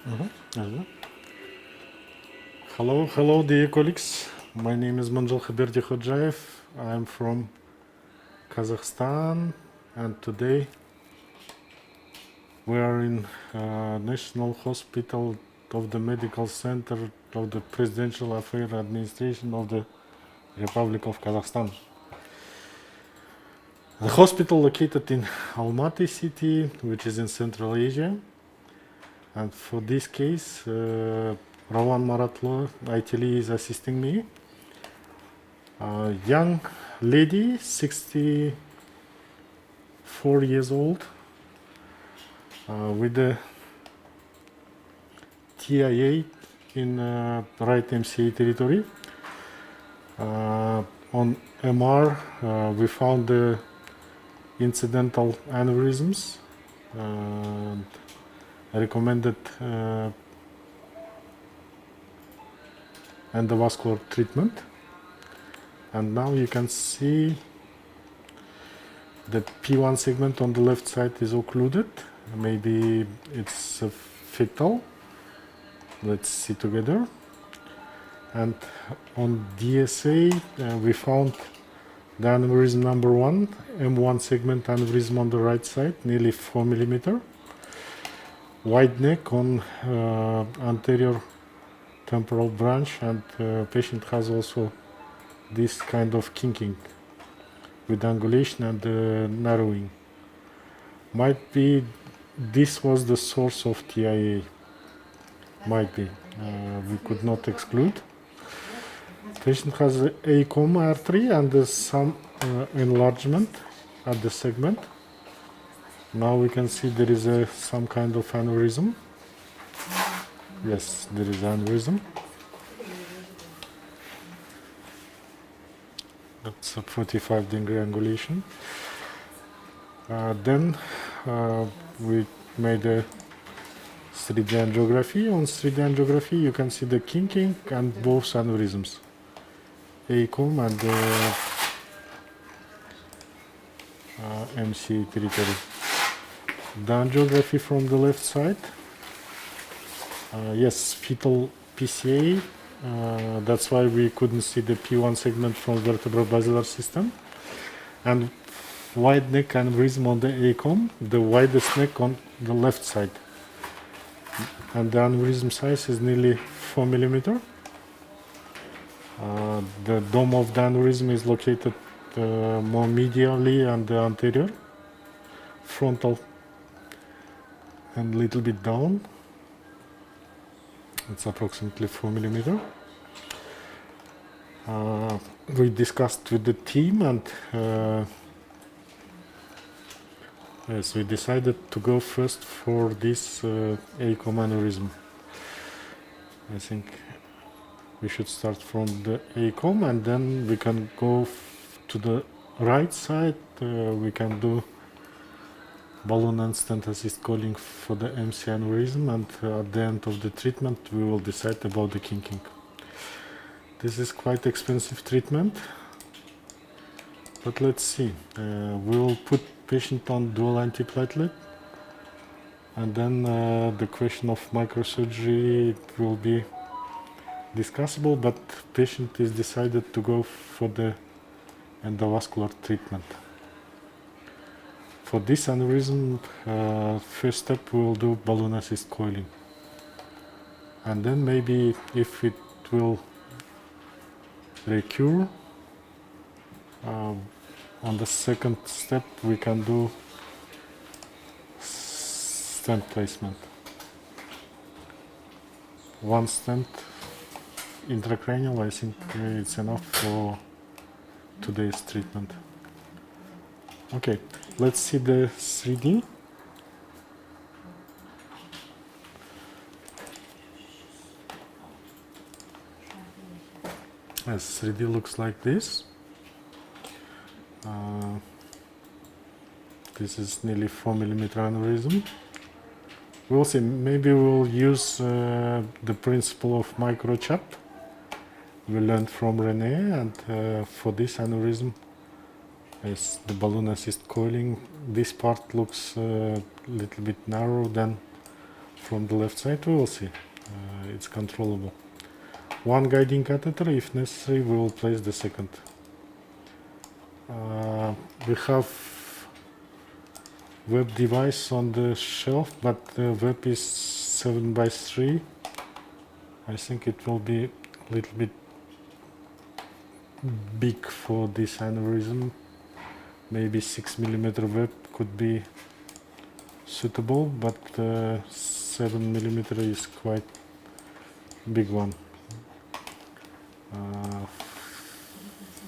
Mhm. Hello, dear colleagues. My name is Mynzhylky Berdikhojayev. I'm from Kazakhstan, and today we are in National Hospital of the Medical Center of the Presidential Affairs Administration of the Republic of Kazakhstan. The hospital located in Almaty city, which is in Central Asia. And for this case, Roman Maratlo, ITL, is assisting me. A young lady, 64 years old, with a TIA in right MCA territory. On MR, we found the incidental aneurysms and recommended endovascular treatment. And now you can see the P1 segment on the left side is occluded. Maybe it's fetal. Let's see together. And on DSA, we found the aneurysm number 1, M1 segment aneurysm on the right side, nearly 4 millimeter. Wide neck on anterior temporal branch, and patient has also this kind of kinking with angulation and narrowing. Might be this was the source of TIA. Might be. We could not exclude. Patient has a ACOM artery and some enlargement at the segment. Now we can see there is some kind of aneurysm. Yes, there is aneurysm. That's a 45-degree angulation. Then we made a 3D angiography. On 3D angiography, you can see the kinking and both aneurysms, ACOM and MCA territory. The angiography from the left side, yes, fetal PCA. That's why we couldn't see the P1 segment from vertebral-basilar system. And wide neck aneurysm on the ACOM, the widest neck on the left side. And the aneurysm size is nearly 4 millimeter. The dome of the aneurysm is located more medially and the anterior, frontal, and a little bit down. It's approximately 4 millimeter. We discussed with the team, and yes, we decided to go first for this ACOM aneurysm. I think we should start from the ACOM, and then we can go to the right side. We can do balloon and stent assist coiling for the MCA aneurysm, and at the end of the treatment we will decide about the kinking. This is quite expensive treatment, but let's see. We will put patient on dual antiplatelet, and then the question of microsurgery will be discussable, but patient is decided to go for the endovascular treatment. For this aneurysm, first step we will do balloon assist coiling, and then maybe if it will recur, on the second step we can do stent placement. One stent intracranial, I think it's enough for today's treatment. Okay, let's see the 3D. Yes, 3D looks like this. This is nearly 4 millimeter aneurysm. We'll see, maybe we'll use the principle of microchap we learned from Rene, and for this aneurysm, yes, the balloon assist coiling, this part looks a little bit narrow than from the left side, we will see. It's controllable. One guiding catheter, if necessary, we will place the second. We have web device on the shelf, but the web is 7x3. I think it will be a little bit big for this aneurysm. Maybe 6mm web could be suitable, but 7mm is quite big one.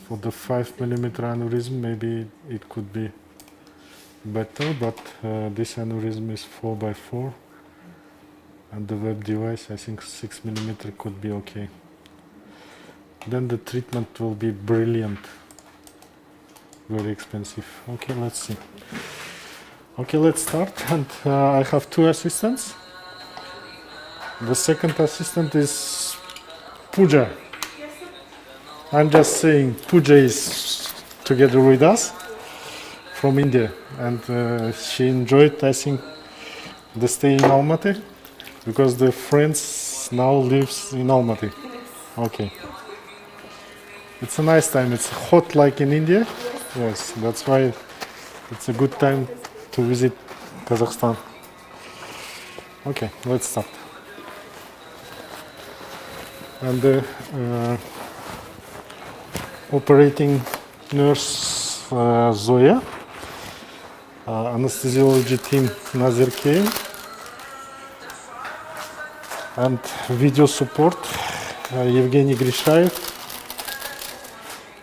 For the 5mm aneurysm, maybe it could be better, but this aneurysm is 4x4, and the web device, I think 6mm could be okay. Then the treatment will be brilliant, very expensive. Okay, let's see. Okay, let's start. And I have two assistants. The second assistant is Pooja. I'm just saying Pooja is together with us from India, and she enjoyed, I think, the stay in Almaty because the friends now lives in Almaty. Okay. It's a nice time. It's hot like in India. Yes, that's why it's a good time to visit Kazakhstan. Okay, let's start. And the operating nurse Zoya, anesthesiology team Mynzhylky, and video support Evgeny Grishayev.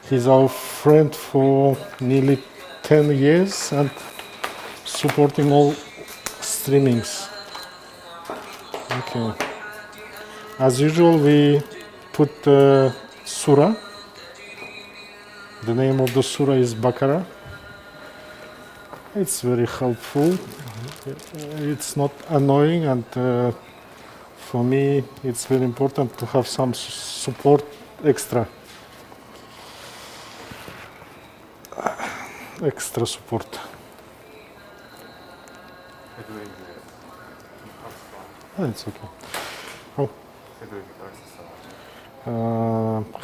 He's our friend for nearly 10 years and supporting all streamings. Okay. As usual, we put surah. The name of the surah is Baqarah. It's very helpful. It's not annoying, and for me, it's very important to have some support extra. Extra support. It's okay. Oh.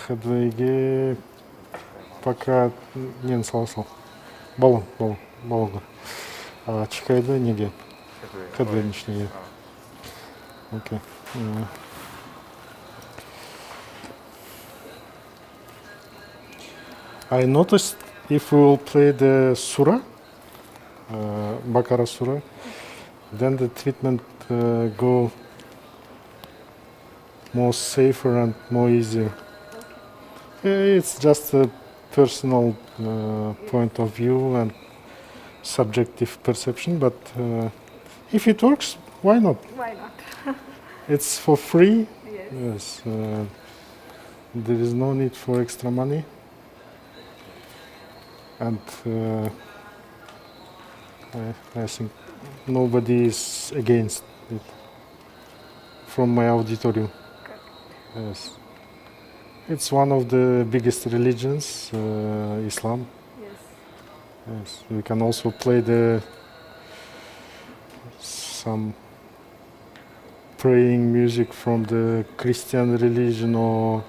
Headway'ге пока не саласал. Баллонға. Чикайды неге? Headway ничнеге. Okay. I noticed if we will play the surah, Baqarah surah, then the treatment go more safer and more easier. It's just a personal point of view and subjective perception, but if it works, why not? Why not? It's for free. Yes. Yes. There is no need for extra money. And I think nobody is against it from my auditorium. Yes. It's one of the biggest religions, Islam. Yes. Yes. We can also play some praying music from the Christian religion or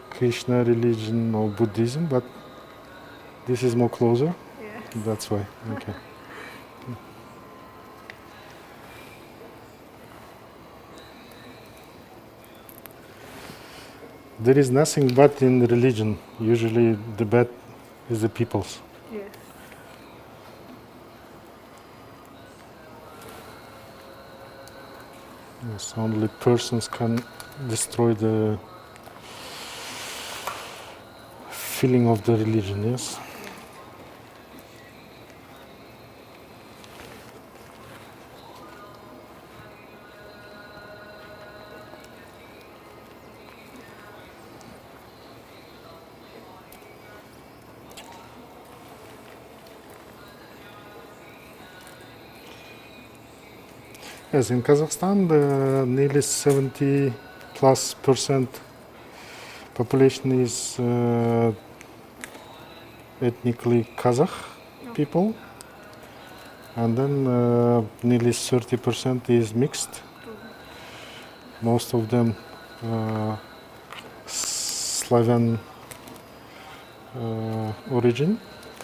Krishna religion or Buddhism, but this is more closer. Yes. That's why. Okay. There is nothing bad in religion. Usually the bad is the people's. Yes. Yes, only persons can destroy the feeling of the religion, yes? Yes, in Kazakhstan, nearly 70+% population is ethnically Kazakh people, and then nearly 30% is mixed. most of them Slavian origin,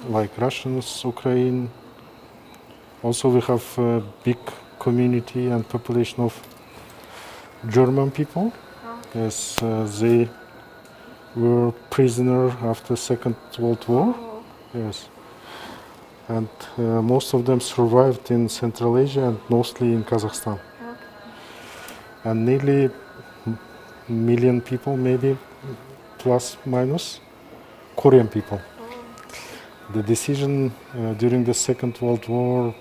like Russians, Ukraine. Also, we have a big community and population of German people. Yes, they were prisoner after Second World War. Yes, and most of them survived in Central Asia and mostly in Kazakhstan. And nearly million people, maybe plus minus, Korean people. The decision during the Second World War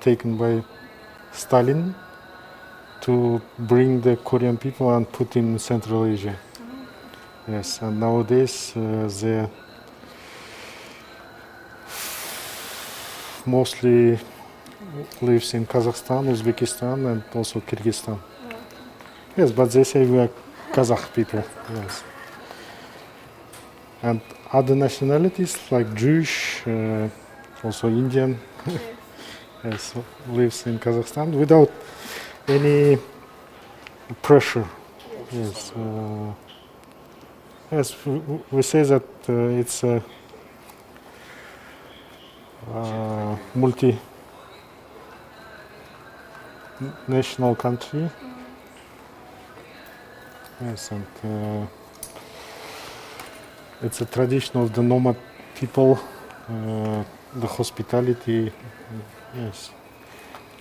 taken by Stalin to bring the Korean people and put in Central Asia. Yes, and nowadays they mostly lives in Kazakhstan, Uzbekistan, and also Kyrgyzstan. Yes, but they say we are Kazakh people. Yes. And other nationalities like Jewish, also Indian, yes, lives in Kazakhstan without any pressure. Yes, yes, we say that it's a multi-national country. Yes, and it's a tradition of the nomad people, the hospitality. Yes,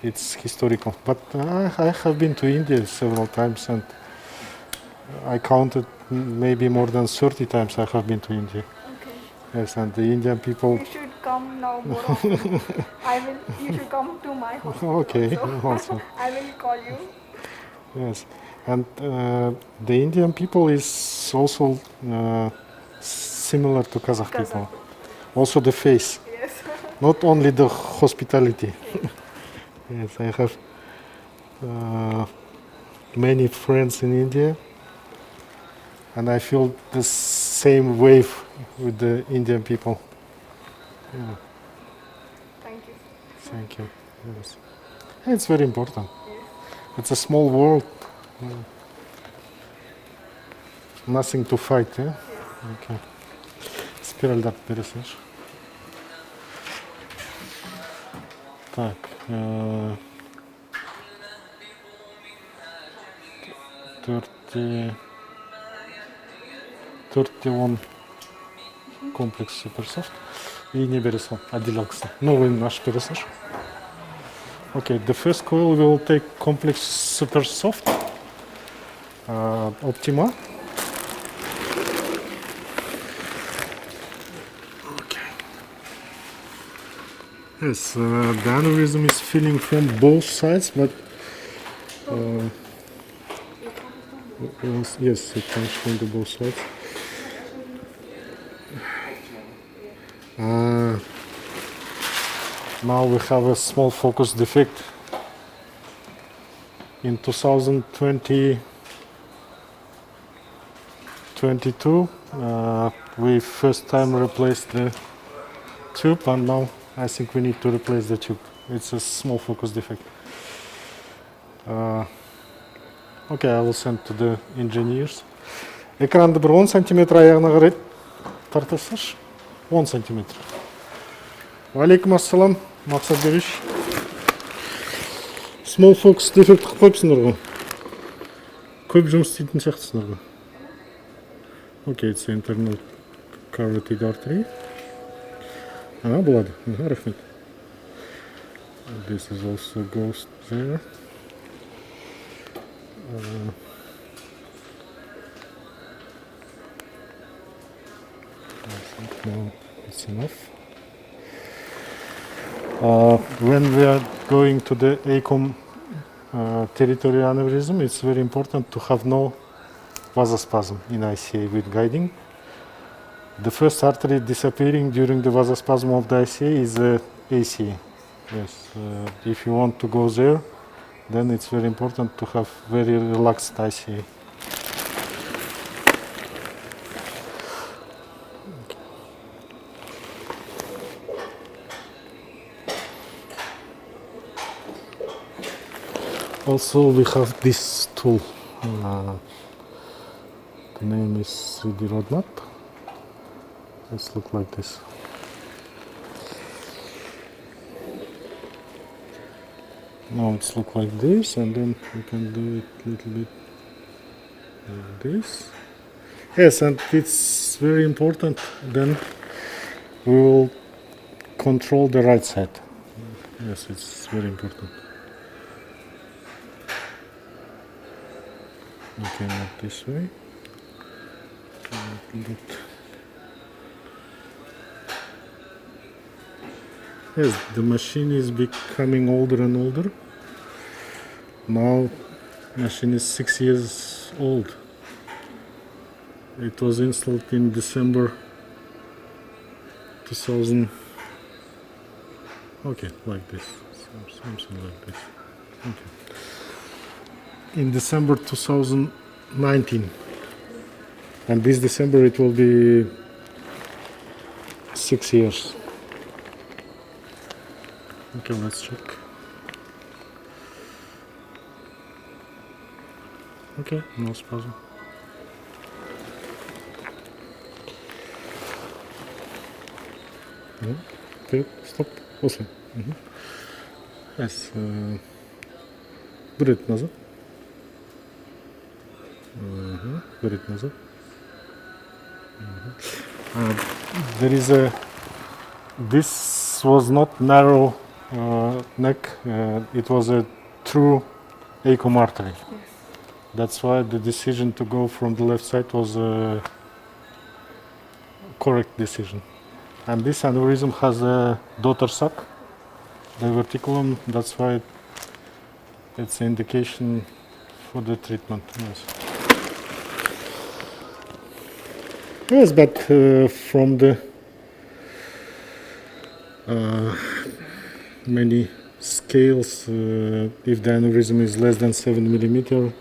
it's historical. But I have been to India several times, and I counted maybe more than 30 times I have been to India. Okay. Yes, and the Indian people. You should come now more often. You should come to my hospital. Okay, also. I will call you. Yes, and the Indian people is also similar to Kazakh people. Also the face. Yes. Not only the hospitality. Yes, I have many friends in India, and I feel the same wave with the Indian people. Yeah. Thank you. Thank you. Yes. It's very important. It's a small world. Nothing to fight, yeah? Okay. Спиральдар пересеш. Так. 31 комплекс суперсофт и не бересен, отделялся. Новый наш пересеш. Okay, the first coil will take complex supersoft Optima. Okay. Yes, the aneurysm is filling from both sides, but yes, it comes from the both sides. Now we have a small focus defect. In 2022, we first time replaced the tube, and now I think we need to replace the tube. It's a small focus defect. Okay, I will send to the engineers. Экранды бір 10 сантиметр аяғына қарай тартасызшы. 10 сантиметр. Алейкум ассалам, Мақсат Береш. Small focus defect қып қойыпсыңдар ғой. Көп жұмыс істейтін сияқтысыңдар ғой. Okay, it's internal carotid artery. Болады. Рахмет. This is also goes there. I think now it's enough. When we are going to the ACOM territory aneurysm, it's very important to have no vasospasm in ICA with guiding. The first artery disappearing during the vasospasm of the ICA is the ACA. Yes, if you want to go there, then it's very important to have very relaxed ICA. Also, we have this tool, The name is 3D roadmap. Let's look like this. Now it's look like this, and then we can do it a little bit like this. Yes, and it's very important. Then we will control the right side. Yes, it's very important. Okay, not this way. Yes, the machine is becoming older and older. Now, machine is 6 years old. It was installed in December 2000. Okay, like this, something like this. Okay. In December 2019, and this December it will be 6 years. Okay, let's check. Okay, no spasm. Okay, stop. Awesome. Yes. Breathe назад. Breathe назад. There is a. This was not narrow neck. It was a true acum artery. Yes. That's why the decision to go from the left side was a correct decision. And this aneurysm has a daughter sac, the verticulum. That's why it's an indication for the treatment. Yes. Yes, but from the many scales, if the aneurysm is less than 7 millimeter,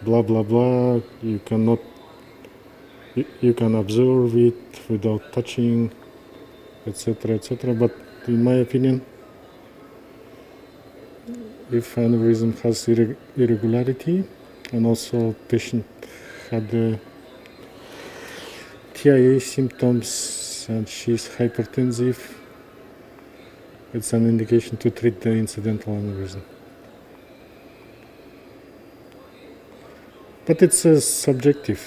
blah blah blah, you cannot. You can observe it without touching, etc., etc. But in my opinion, if aneurysm has irregularity, and also patient had the TIA symptoms and she's hypertensive, it's an indication to treat the incidental aneurysm. But it's subjective.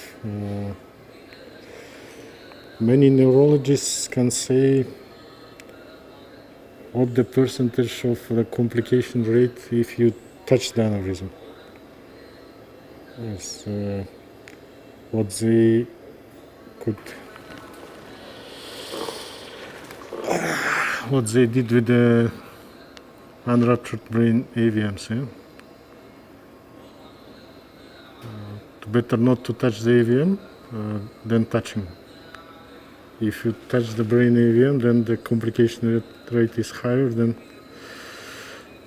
Many neurologists can say what the percentage of the complication rate if you touch the aneurysm. Yes, what they could, what they did with the unruptured brain AVMs. Yeah? Better not to touch the AVM than touching. If you touch the brain AVM, then the complication rate is higher than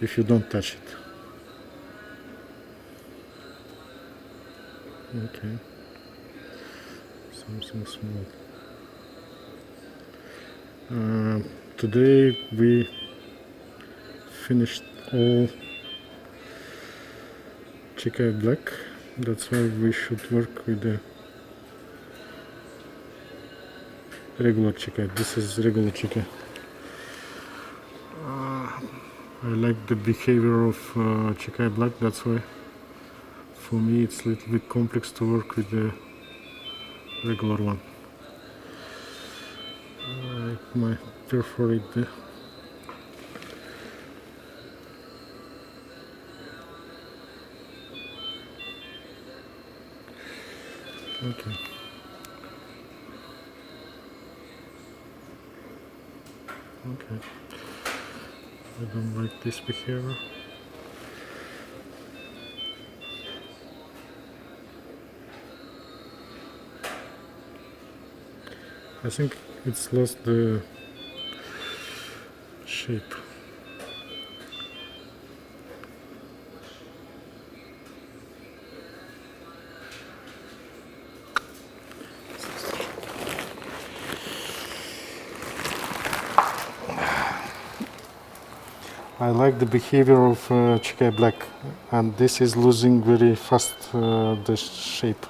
if you don't touch it. Okay. Something small. Today we finished all Chikai black. That's why we should work with the regular Chikai. This is regular Chikai. I like the behavior of Chikai black. That's why for me it's a little bit complex to work with the regular one. I might perforate the okay. Okay. I don't like this behavior. I think it's lost the shape. I like the behavior of Chikai Black, and this is losing very fast the shape.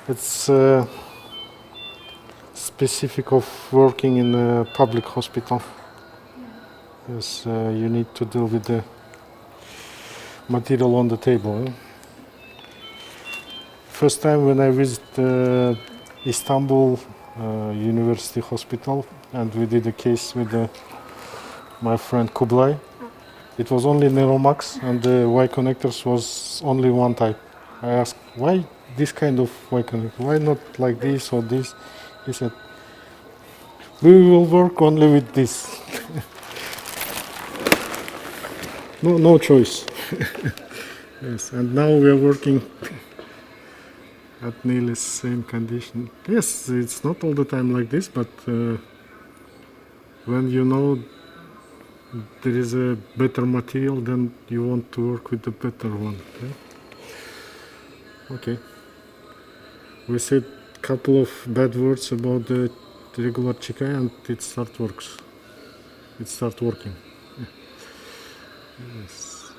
It's specific of working in a public hospital. Yes, you need to deal with the material on the table. First time when I visited Istanbul University Hospital, and we did a case with my friend Kublai. It was only Neuromax, and the Y connectors was only one type. I asked, why this kind of Y connector? Why not like this or this? He said, we will work only with this. No choice. Yes, and now we are working at nearly the same condition. Yes, it's not all the time like this, but when you know there is a better material, then you want to work with the better one. Okay. We said a couple of bad words about the regular Chikai, and it start working. Yes.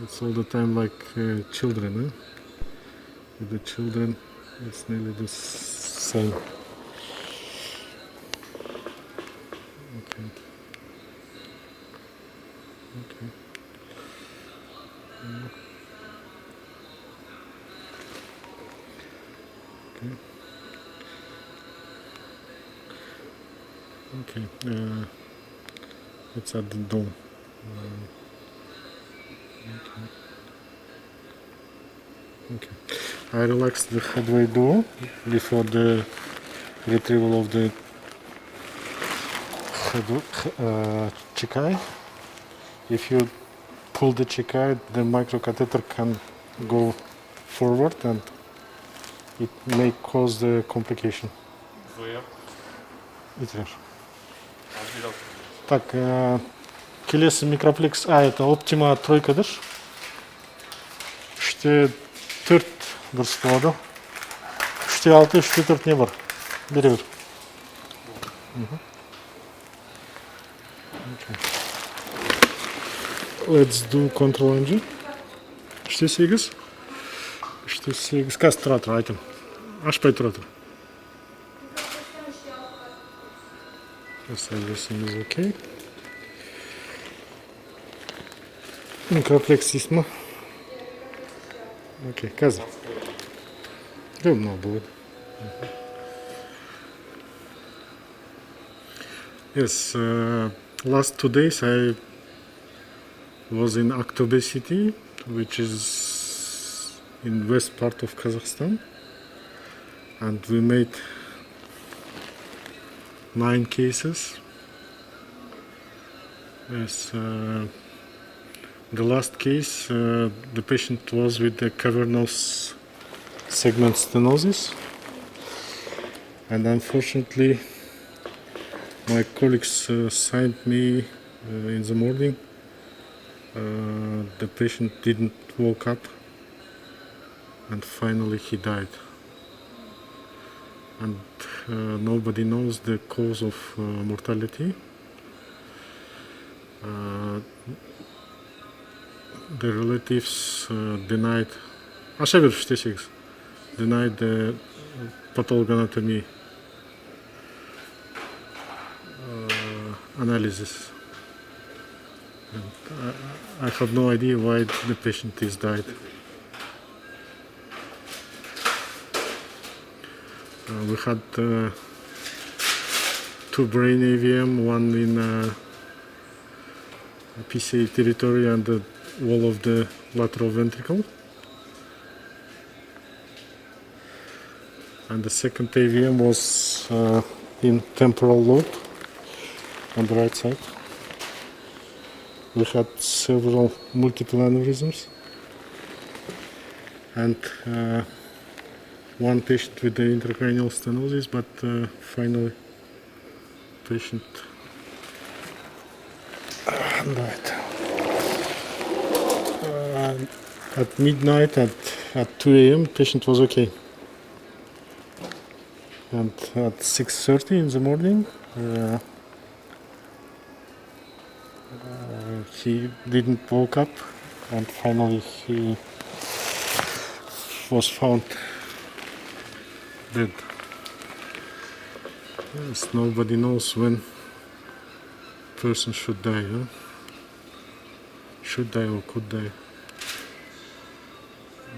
It's all the time like children. With the children, it's nearly the same. Okay. Okay. Okay. Okay. It's at the dome. Okay. I relaxed the headway door before the retrieval of the Chikai. If you pull the Chikai, the microcatheter can go forward and it may cause the complication. Так, келесі микроплекс это оптима тройкадыр. 3-4 дұрыс болады. 3-6, 3-4 не бар? Бере бер. Let's do control engine. 3-8. 3-8. Қазір тұра айтым. Ашпай тұра тұр. Yes, everything is okay. Microplex ismi. Okay, қазір. Ровно будет. Yes, last 2 days I was in Aktobe city, which is in west part of Kazakhstan, and we made 9 cases. Yes, the last case, the patient was with the cavernous segment stenosis, and unfortunately my colleagues signed me in the morning. The patient didn't wake up, and finally he died. And nobody knows the cause of mortality. The relatives denied the pathogenatomy analysis. And I have no idea why the patient is died. We had 2 brain AVM, one in PCA territory and the wall of the lateral ventricle. And the second AVM was in temporal lobe on the right side. We had several multiple aneurysms and one patient with the intracranial stenosis, but finally patient died. At midnight at 2 a.m. patient was okay. and at 6:30 in the morning he didn't woke up, and finally he was found dead. Yes, nobody knows when person should die, huh? Should die or could die.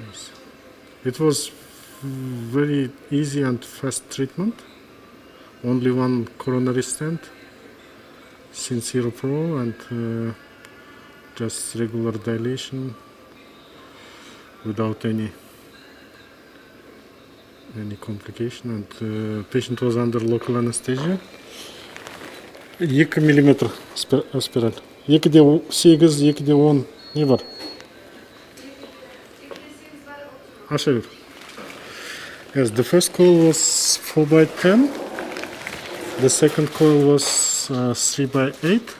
Yes. It was very easy and fast treatment. Only one coronary stent, Sincere Pro, and just regular dilation without any complication. And patient was under local anesthesia. 2 мм спираль. 2,8, 2,10 не var. Aşağı. Yes, the first coil was 4/10. The second coil was 3/8.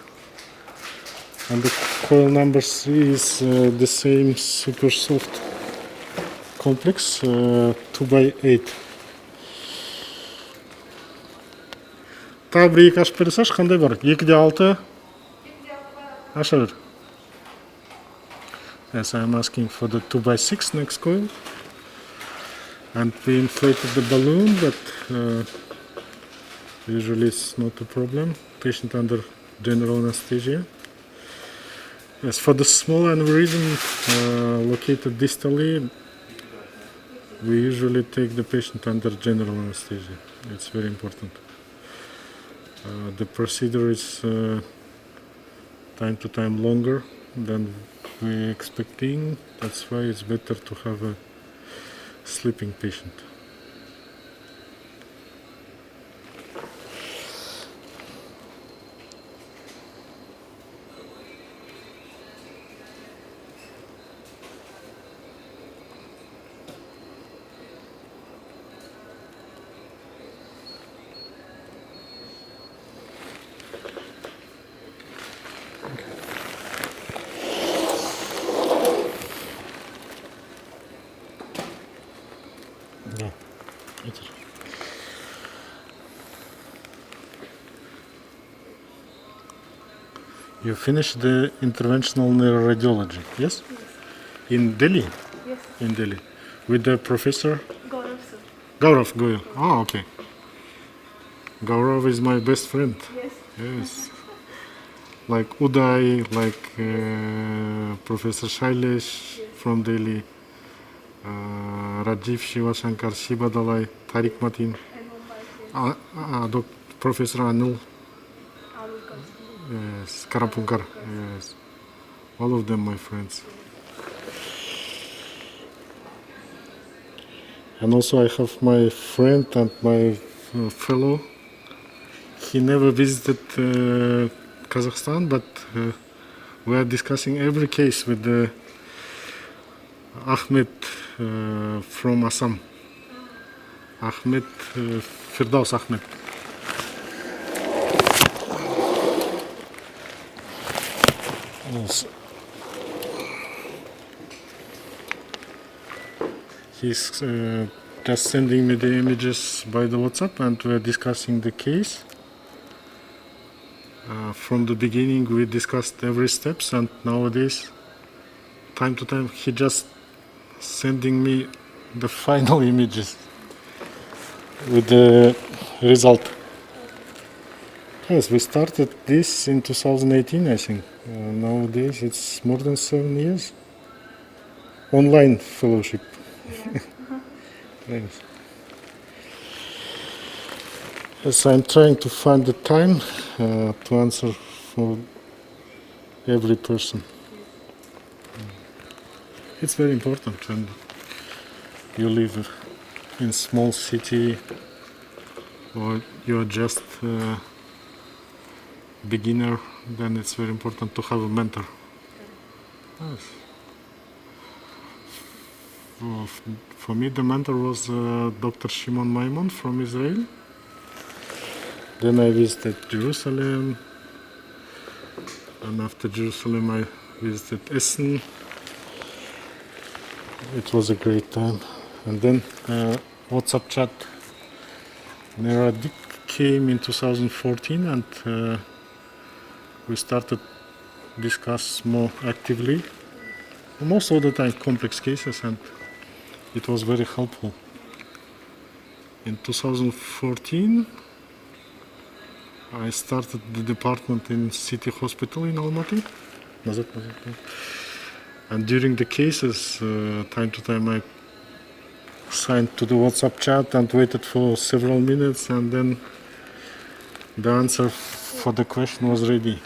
And the coil number 3 is the same super soft complex, 2/8. Тағы бір екі ашып бересаш, қандай бар? 2/6. Аша бер. Yes, I'm asking for the 2/6 next coil. And we inflated the balloon, but usually it's not a problem. Patient under general anesthesia. Yes, for the small aneurysm located distally, we usually take the patient under general anesthesia. It's very important. The procedure is time to time longer than we expecting. That's why it's better to have a sleeping patient. Yeah. You finished the interventional neuroradiology, yes? In Delhi? Yes. In Delhi. With the professor? Gaurav sir. Gaurav Goyal. Oh, okay. Gaurav is my best friend. Yes. Yes. Like Uday, like Professor Shailesh from Delhi, Rajiv Shivashankar, Shiba Dalai, Tariq Matin, And Mumbai. Professor Anil, Alul Kansi. yes, Karapunkar, yes. All of them my friends. And also I have my friend and my fellow. He never visited Kazakhstan, but we are discussing every case with Ahmed from Assam. Ahmed, Firdaus Ahmed. Yes. He's just sending me the images by the WhatsApp, and we're discussing the case. From the beginning we discussed every steps, and nowadays time to time he just sending me the final images with the result. Yes, we started this in 2018, I think. Nowadays it's more than 7 years. Online fellowship. Yes. Yes, I'm trying to find the time to answer for every person. It's very important when you live in small city or you're just beginner, then it's very important to have a mentor. Yes. For me, the mentor was Dr. Shimon Maimon from Israel. Then I visited Jerusalem, and after Jerusalem I visited Essen. It was a great time. And then WhatsApp chat Neurotic came in 2014, and we started discuss more actively. Most of the time complex cases, and it was very helpful. In 2014, I started the department in City Hospital in Almaty. And during the cases, time to time I signed to the WhatsApp chat and waited for several minutes, and then the answer for the question was ready.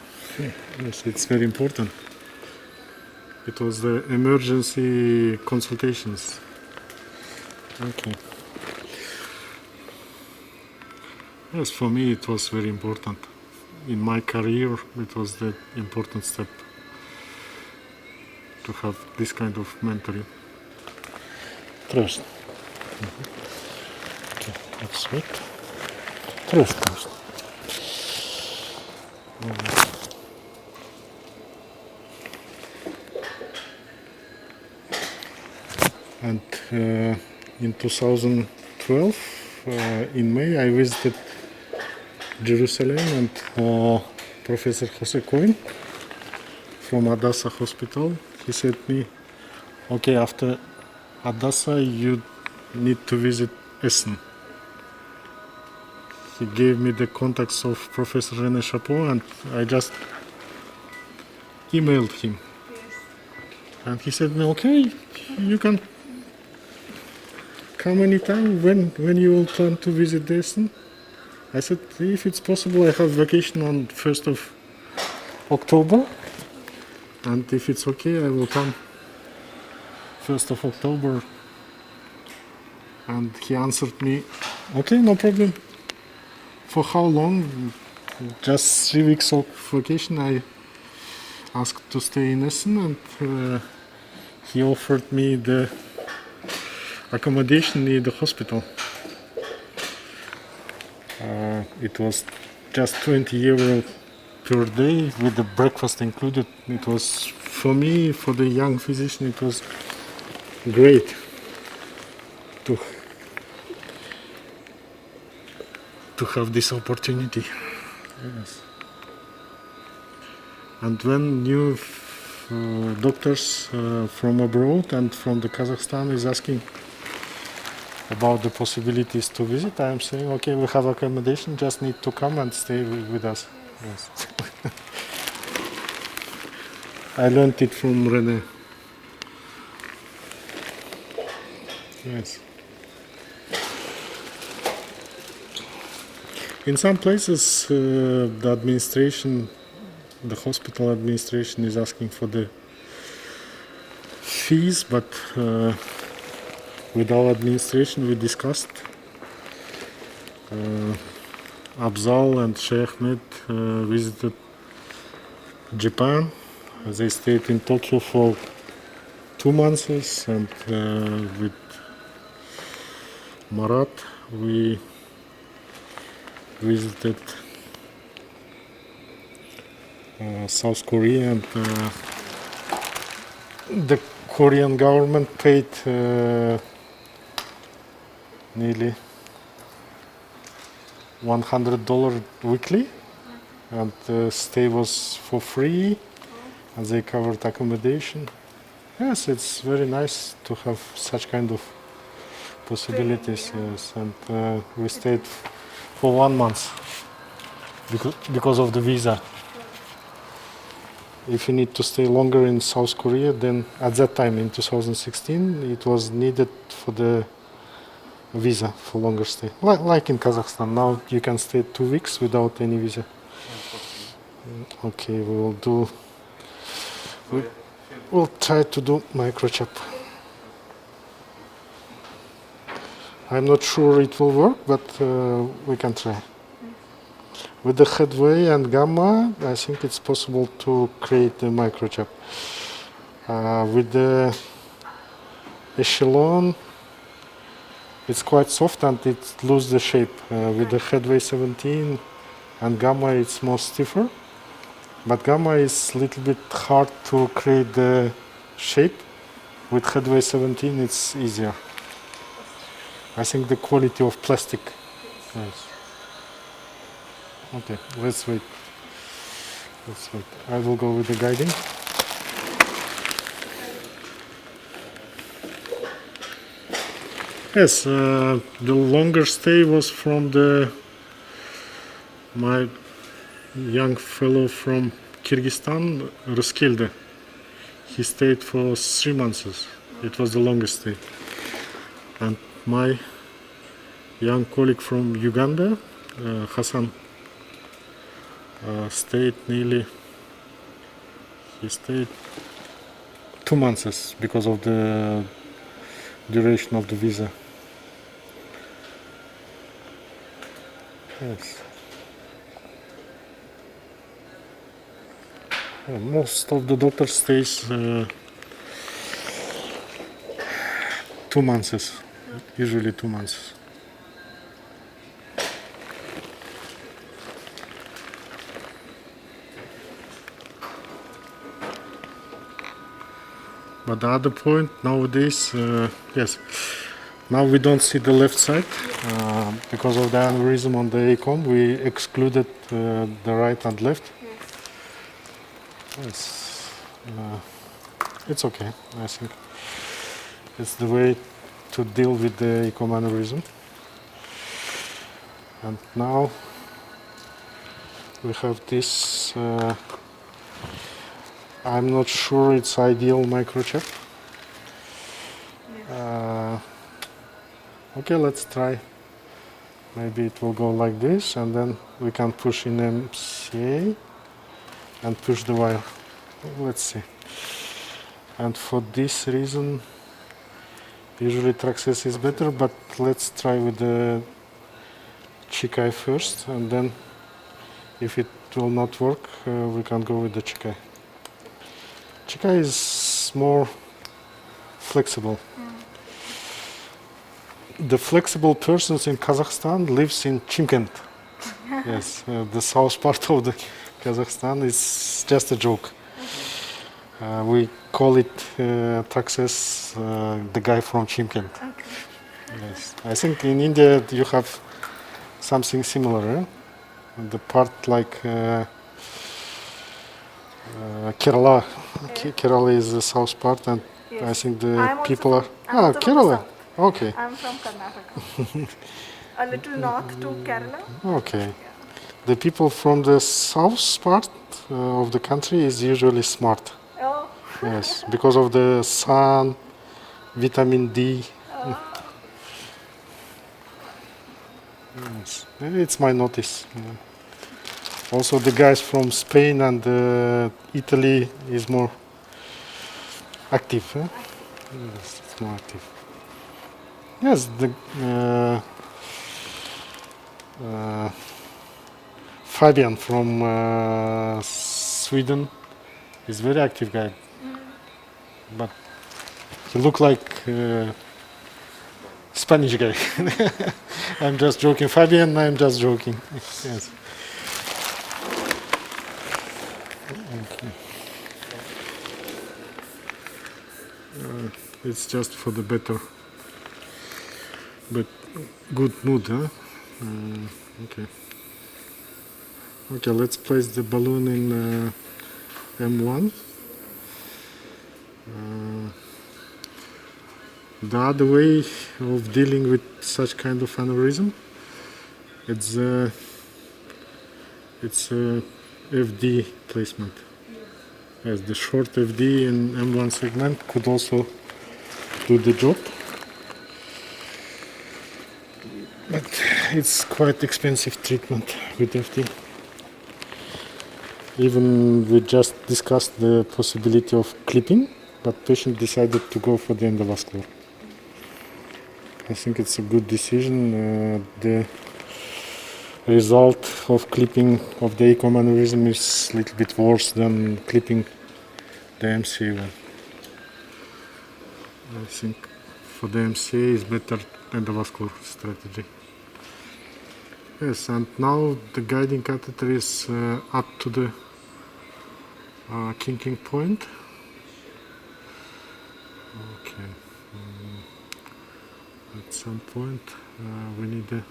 Yes, it's very important. It was the emergency consultations. Okay. Yes, for me it was very important. In my career, it was the important step to have this kind of mentoring. Trust. Okay, let's wait. Trust. And in 2012, in May, I visited Jerusalem, and Professor Jose Cohen from Hadassah Hospital, he said me, okay, after Hadassah you need to visit Essen. He gave me the contacts of Professor René Chapeau, and I just emailed him. Yes. And he said, okay, you can come anytime. When you will plan to visit Essen? I said, if it's possible, I have vacation on 1st of October, and if it's okay, I will come 1st of October. And he answered me, okay, no problem. For how long? Just 3 weeks of vacation. I asked to stay in Essen, and he offered me the accommodation near the hospital. It was just 20 euro per day with the breakfast included. It was, for me, for the young physician, it was great to have this opportunity. Yes. And when new doctors from abroad and from the Kazakhstan is asking about the possibilities to visit, I am saying, okay, we have accommodation, just need to come and stay with us. Yes. I learned it from René. Yes. In some places, the administration, the hospital administration is asking for the fees, but with our administration we discussed. Abzal and Sheikh Ahmed visited Japan. They stayed in Tokyo for 2 months, and with Marat we visited South Korea, and the Korean government paid nearly $100 weekly, and the stay was for free, and they covered accommodation. Yes, it's very nice to have such kind of possibilities. Yes, and we stayed for 1 month because of the visa. If you need to stay longer in South Korea, then at that time in 2016 it was needed for the visa for longer stay. Like in Kazakhstan, now you can stay 2 weeks without any visa. Okay, we will do. We'll try to do microchip. I'm not sure it will work, but we can try. With the headway and gamma, I think it's possible to create a microchip. With the echelon, it's quite soft and it loses the shape. With the headway 17 and gamma, it's more stiffer. But gamma is a little bit hard to create the shape. With headway 17, it's easier. I think the quality of plastic Yes. Okay, let's wait. Let's wait. I will go with the guiding. Yes, the longer stay was from my young fellow from Kyrgyzstan, Roskilde. He stayed for 3 months. It was the longest stay. And my young colleague from Uganda, Hassan, stayed 2 months because of the duration of the visa. Yes. Most of the doctor stays 2 months, usually 2 months. But the other point nowadays, yes, now we don't see the left side because of the aneurysm on the ACOM. We excluded the right and left. Yes, it's okay. I think it's the way to deal with the ACOM aneurysm. And now we have this. I'm not sure it's ideal microchip. Okay, let's try. Maybe it will go like this, and then we can push in MCA and push the wire. Let's see. And for this reason, usually Traxxas is better, but let's try with the Chikai first, and then if it will not work, we can go with the Chikai. Chikai is more flexible. The flexible persons in Kazakhstan lives in Chimkent. Yes, the south part of the Kazakhstan is just a joke. We call it Traxxas, the guy from Chimkent. Okay. Yes, I think in India you have something similar. Eh? The part like Kerala. Kerala is the south part, and Yes. I think the I'm also people from- are. I'm also from the Kerala. south. Okay. I'm from Karnataka. A little north to Kerala. Okay. The people from the south part of the country is usually smart. Oh, Yes, because of the sun, vitamin D. Yes. It's my notice. Also, the guys from Spain and Italy is more active. Eh? Yes, it's more active. Yes, the Fabian from Sweden is very active guy, but he look like Spanish guy. I'm just joking, Fabian. I'm just joking. Yes. Okay. It's just for the better, but good mood, huh? Okay. Okay, let's place the balloon in M1. The other way of dealing with such kind of aneurysm, it's FD placement. Yes, the short FD in M1 segment could also do the job, but it's quite expensive treatment with FD. Even we just discussed the possibility of clipping, but patient decided to go for the endovascular. I think it's a good decision. The result of clipping of the ACOM aneurysm is a little bit worse than clipping the MCA one. I think for the MCA is better endovascular strategy. Yes, and now the guiding catheter is up to the kinking point. Okay. At some point we need a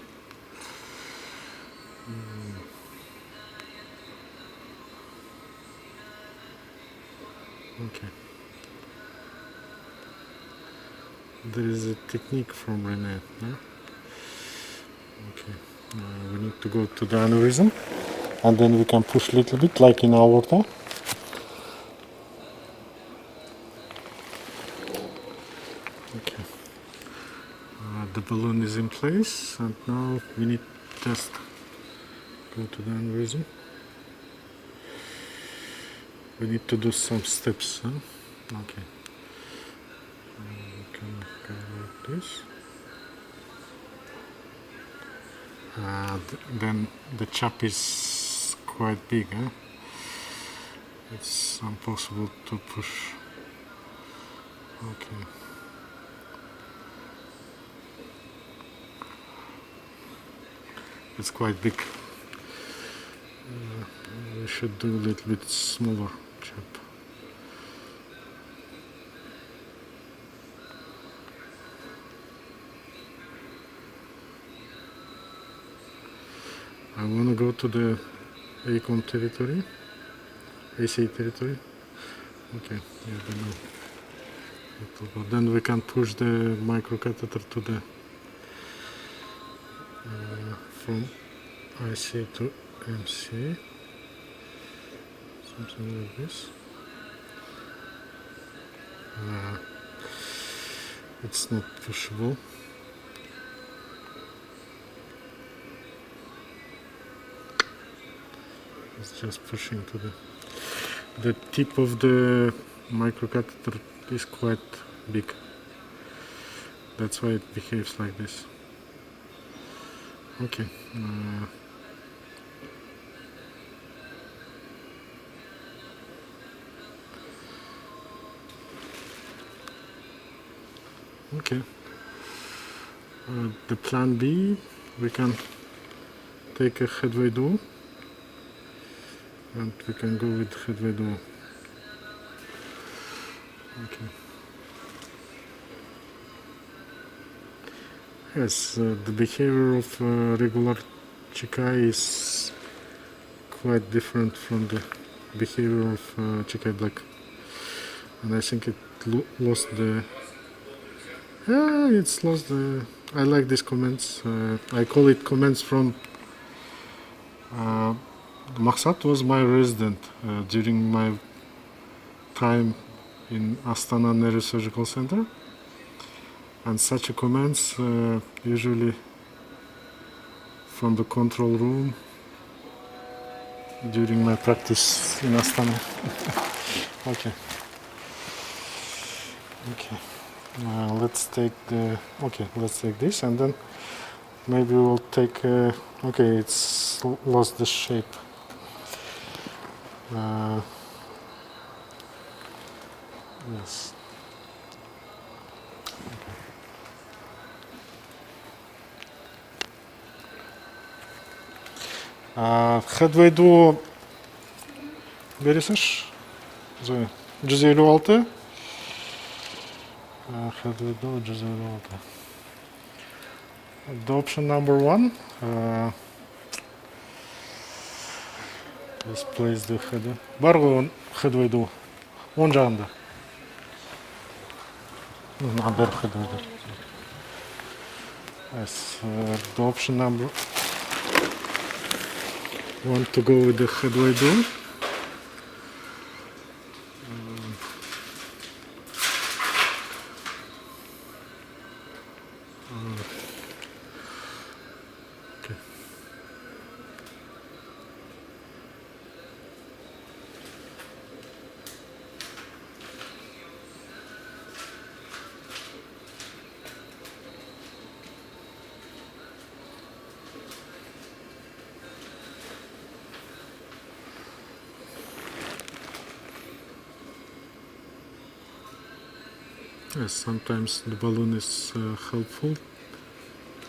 Okay. There is a technique from Rene. No? Okay. We need to go to the aneurysm, and then we can push a little bit, like in aorta. Okay. The balloon is in place, and now we need to just go to the aneurysm. We need to do some steps. Huh? Okay. We can go like this. Then the chap is quite big. Huh? It's impossible to push. Okay. It's quite big. We should do a little bit smaller chap. I want to go to the ACOM territory, AC territory. Okay, yeah, then we can push the microcatheter to the from IC to MCA, something like this. It's not pushable. It's just pushing to the tip of the microcatheter is quite big. That's why it behaves like this. Okay. Okay. The plan B, we can take a headway duo, and we can go with headway duo. Okay. Yes, the behavior of regular Chikai is quite different from the behavior of Chikai Black, and I think it lost the. It's lost the. I like these comments. I call it comments from. Maksat was my resident during my time in Astana Neurosurgical Center, and such comments usually from the control room during my practice in Astana. Okay. Okay. Let's take the. Okay, let's take this, and then maybe we'll take. Okay, it's lost the shape. Yes. Headway duo бересің Zoe 156 headway duo 156. The option number 1 let's place the headway. Бар ғой headway duo оң жағында. Бер headway duo. Yes, the option number want to go with the headway duo. Okay. Yes, sometimes the balloon is helpful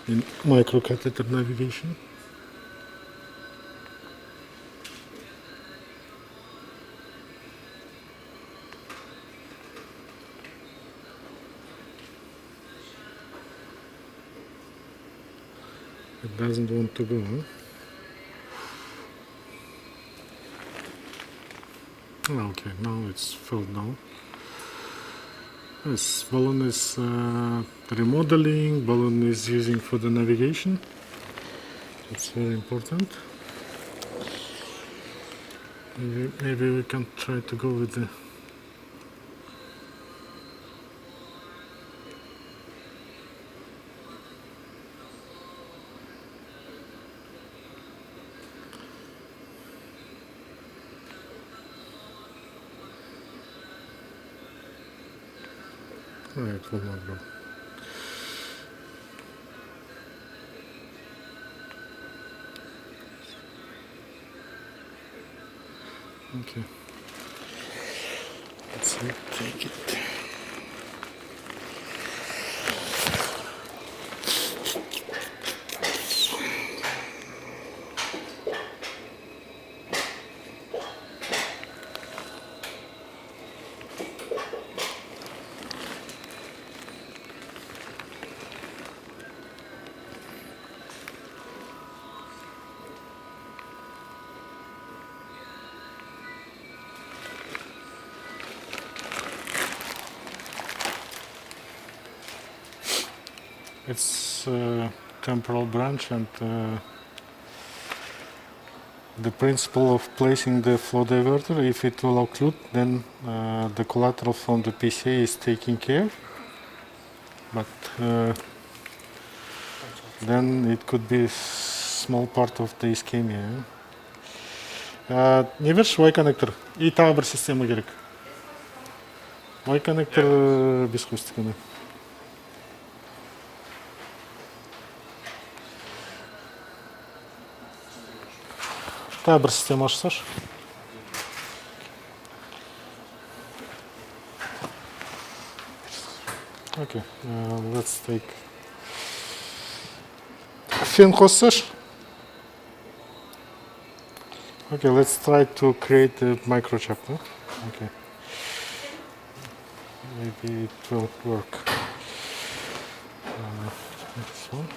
in microcatheter navigation. It doesn't want to go, huh? Okay, now it's filled now. Yes, balloon is remodeling, balloon is using for the navigation. It's very important. Maybe we can try to go with the it will not go. Okay. Let's see, take it. It's temporal branch, and the principle of placing the flow diverter, if it will occlude, then the collateral from the PCA is taking care, but then it could be a small part of the ischemia. Не върши Y коннектор и тази бър система ги река. Y коннектор без хвостикане. Тази бър система ще също. Okay, let's take fin host също. Okay, let's try to create a microchip. Huh? Okay. Maybe it will work. This one.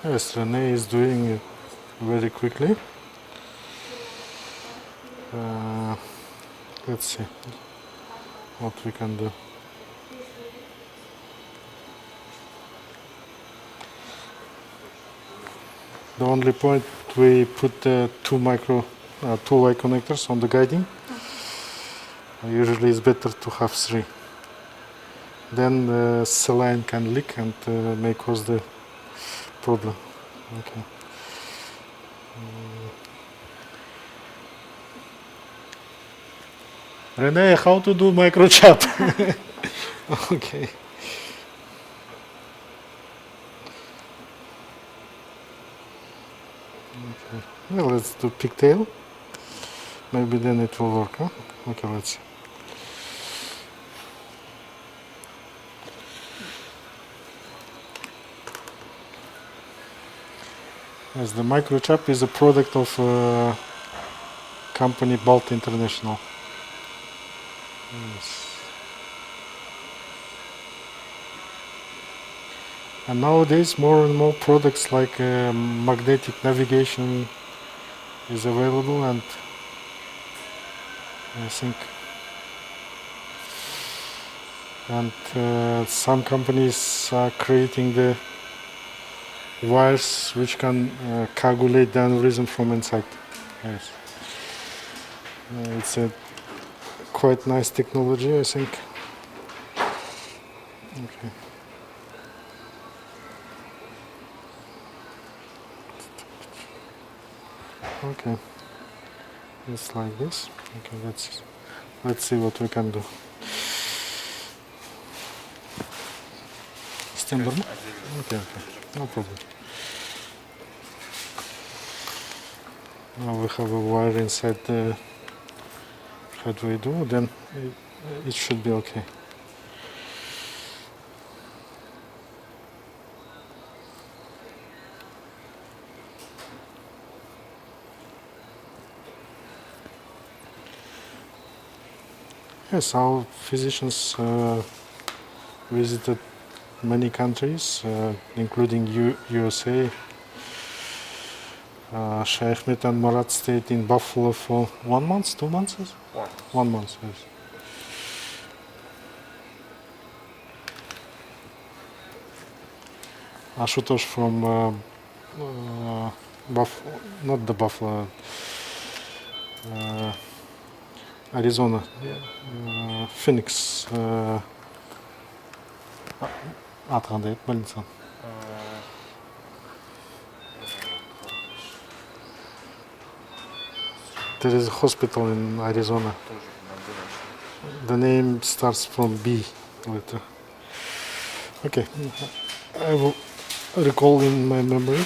Yes, Rene is doing it very quickly. Let's see what we can do. The only point, we put two Y connectors on the guiding. Usually it's better to have three. Then the saline can leak and may cause the problem. Okay. Rene, how to do microchip? Okay. Well, let's do pigtail. Maybe then it will work, huh? Okay, let's see. Yes, the microchip is a product of company Balt International. Yes. And nowadays more and more products like magnetic navigation is available, and I think some companies are creating the wires which can coagulate the aneurysm from inside. Yes. It's a quite nice technology, I think. Okay. Okay. It's like this. Okay, let's see what we can do. Stember? Okay, no problem. Now we have a wire inside the headway door, then it should be okay. Yes, our physicians visited many countries, including USA. Sheikh Ahmed and Murat stayed in Buffalo for 1 month, 2 months? 1 month, yes. Ashutosh from not the Buffalo, Arizona, Phoenix. Атқандай еді больницаны. There is a hospital in Arizona. The name starts from B letter. Okay, I will recall in my memory.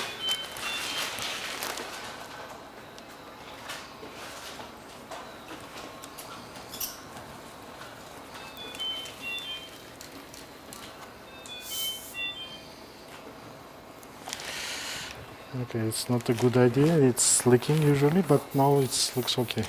Okay, it's not a good idea. It's leaking usually, but now it looks okay.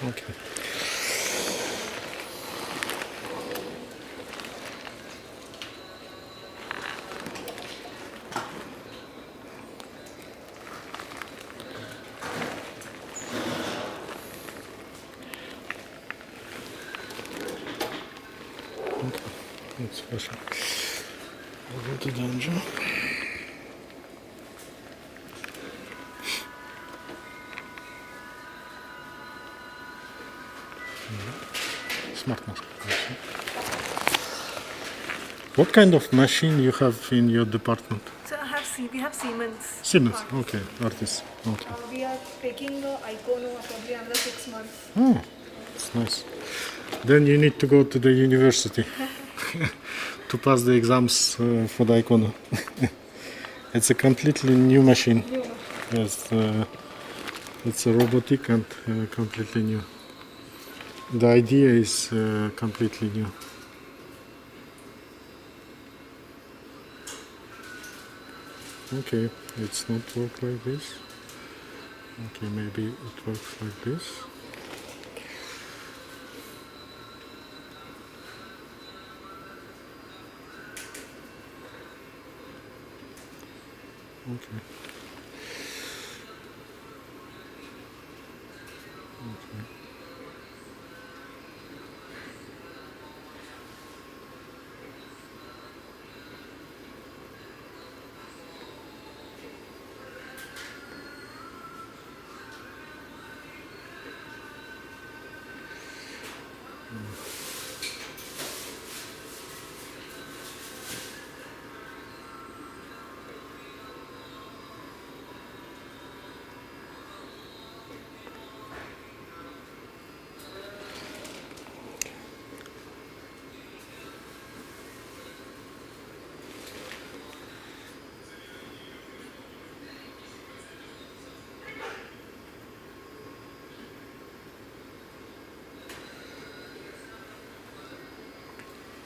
Okay. That's special. I'll go to dungeon. Smart mask. What kind of machine you have in your department? So we have Siemens. Siemens. Okay, artist. Okay. We are taking Icono probably another 6 months. Oh, that's nice. Then you need to go to the university to pass the exams for the Icono. It's a completely new machine. Yes, it's a robotic and completely new. The idea is completely new. Okay, it's not work like this. Okay, maybe it works like this. Okay. Okay.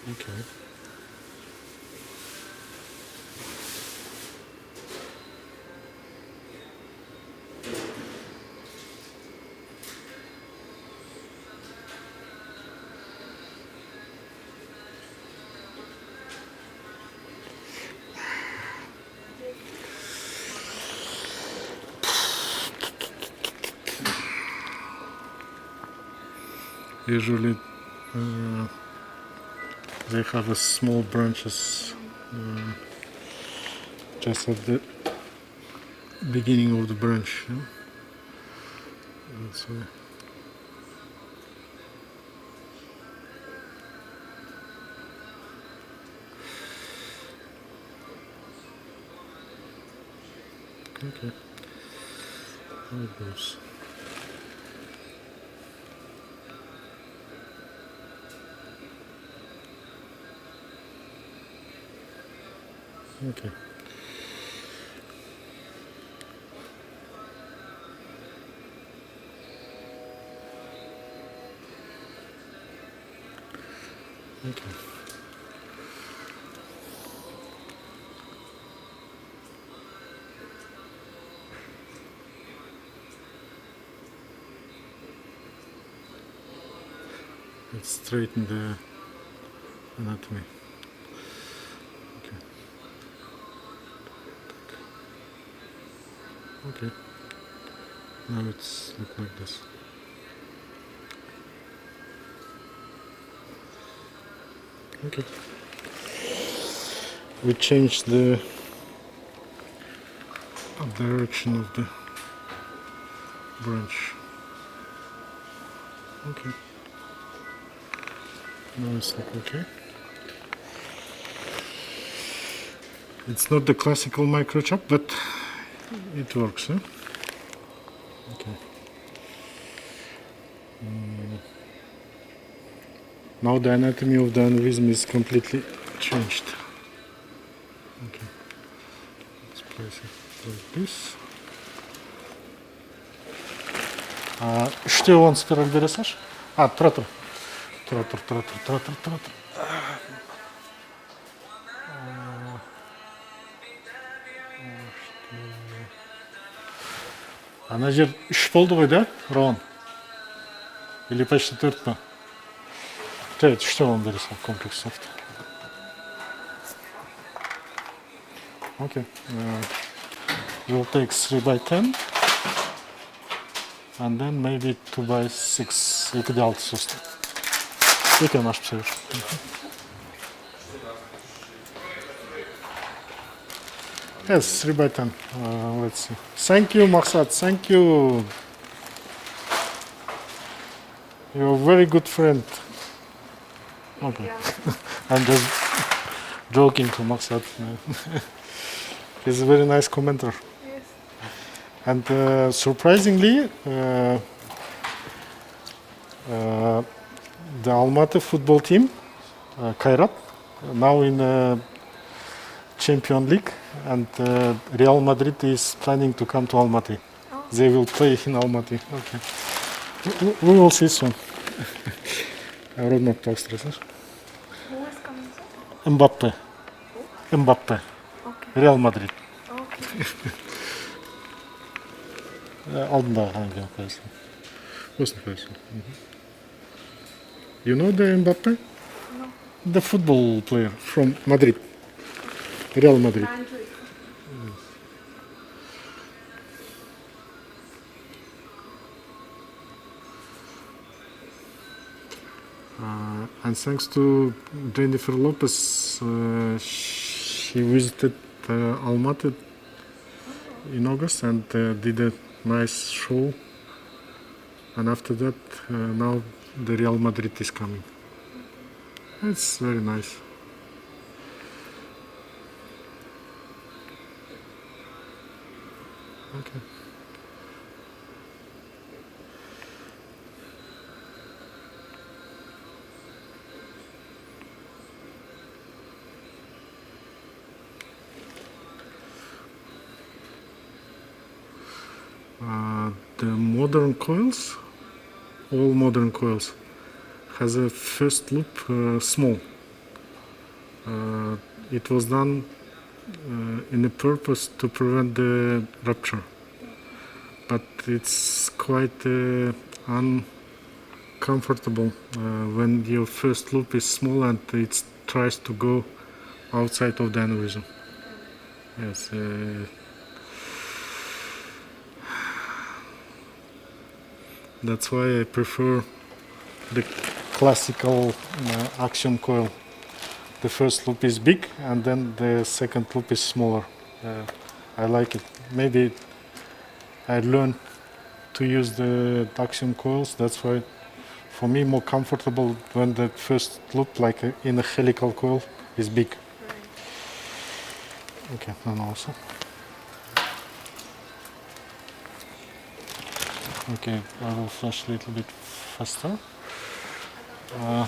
Okay. Usually they have a small branches just at the beginning of the branch. Yeah? That's why. Okay, how it goes. Okay. Okay. Let's straighten the anatomy. Okay. Okay. Now it's look like this. Okay. We changed the direction of the branch. Okay. Now it's like okay. It's not the classical microchop, but it works. Huh? Okay. Now the anatomy of the aneurysm is completely changed. Okay. Let's place it like this. Үште он спираль бере салшы. Тұра тұр. Ана жер 3 болды ғой, да, Рауан? Или почти 4 па? Evet, 3'te 10 бере сал комплекс софт. Okay. We'll take 3 by 10. And then maybe 2 by 6. Екі де 6 соста. Екеуін ашып sayır. Yes, 3 by 10. Let's see. Thank you, Maksat. Thank you. You're a very good friend. Okay. Yeah. I'm just joking to Maksat. He's a very nice commenter. Yes. And surprisingly, the Almaty football team, Kairat, now in Champions League, and Real Madrid is planning to come to Almaty. Oh. They will play in Almaty. Okay. We will see soon. Roadmap talks to us. Who is coming, sir? Mbappe. Who? Mbappe. Okay. Real Madrid. Okay. Алдында hangi koyarsın? Osunu koyarsın. You know the Mbappe? No. The football player from Madrid. Real Madrid. Mynzhylky. And thanks to Jennifer Lopez, she visited Almaty in August and did a nice show. And after that, now the Real Madrid is coming. It's very nice. Okay. The modern coils, all modern coils, has a first loop small. It was done in a purpose to prevent the rupture, but it's quite uncomfortable when your first loop is small and it tries to go outside of the aneurysm. Yes. That's why I prefer the classical action coil. The first loop is big and then the second loop is smaller. I like it. Maybe I learned to use the axiom coils. That's why, for me, more comfortable when the first loop, like in a helical coil, is big. Okay, and also. Okay, I will flash a little bit faster. Yeah,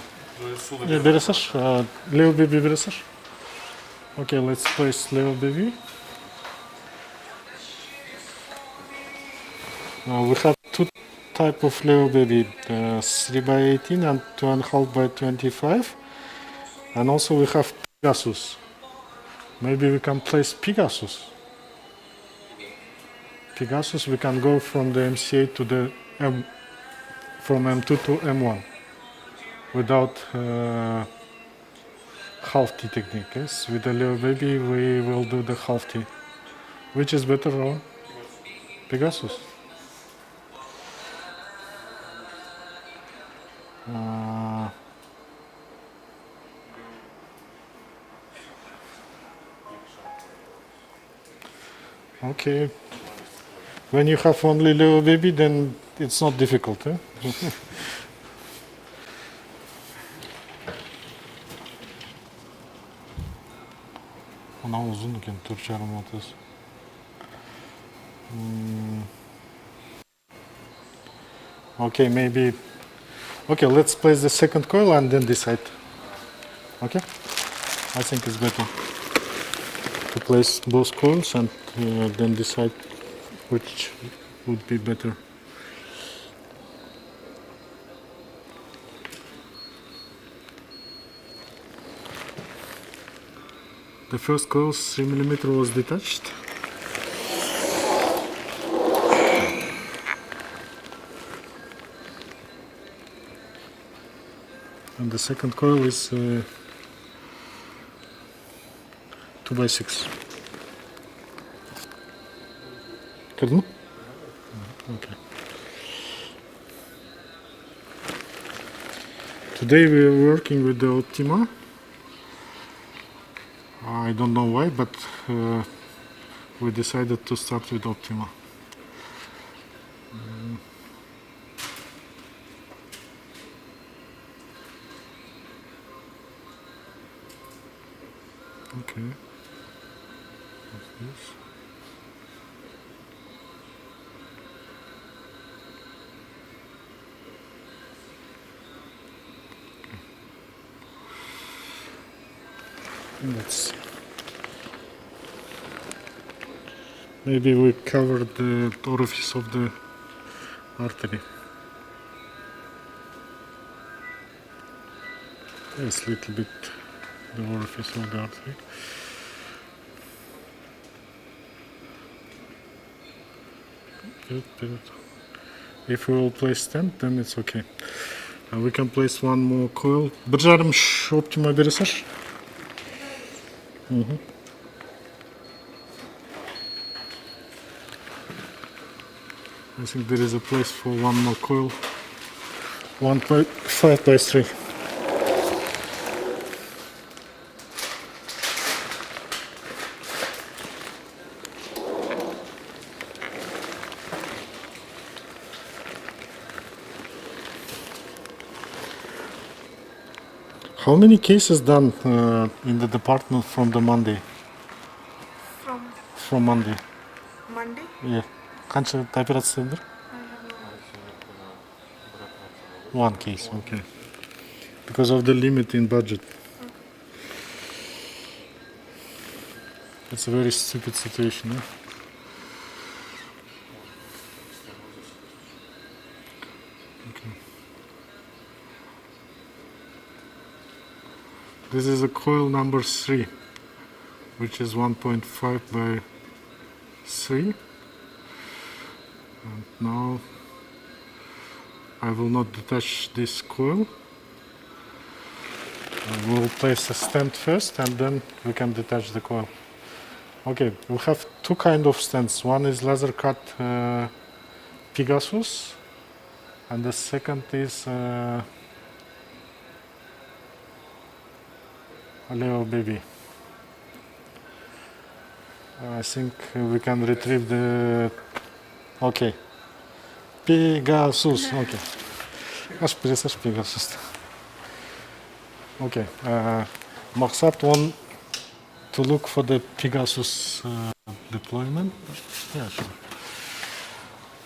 Beresash, Leo baby Beresash. Okay, let's place Leo baby. We have two type of Leo baby, 3 by 18 and 2.5 by 25. And also we have Pegasus. Maybe we can place Pegasus. Pegasus, we can go from the MCA to the M, from M2 to M1 without half T technique. Yes, with the Leo baby we will do the half T. Which is better, Rowan? Pegasus. Okay. When you have only Leo baby, then it's not difficult. Eh? Ona uzun iken 4,5-30. Okay, maybe. Okay, let's place the second coil and then decide. Okay, I think it's better to place both coils and then decide which would be better. The first coil 3 mm was detached. And the second coil is 2 by 6. Okay. Today we are working with the Optima. I don't know why, but we decided to start with Optima. Okay. What's this? Let's see. Maybe we covered the orifice of the artery. Yes, a little bit the orifice of the artery. Good. If we will place stent, then it's okay. We can place one more coil. Бажарым Optima бересеш? I think there is a place for one more coil. 1.5 by 3. How many cases done in the department from the Monday? From Monday. Monday? Yeah. Қанша операция бар? One case, okay. Because of the limit in budget. It's a very stupid situation. Eh? Okay. This is a coil number 3, which is 1.5 by 3. And now I will not detach this coil. We will place a stent first and then we can detach the coil. Okay, we have two kind of stents. One is laser cut Pegasus and the second is Leo baby. I think we can retrieve the... Okay. Pegasus. Okay. Аш пересаш Pegasus. Okay. Мақсат one to look for the Pegasus deployment. Yeah, sure.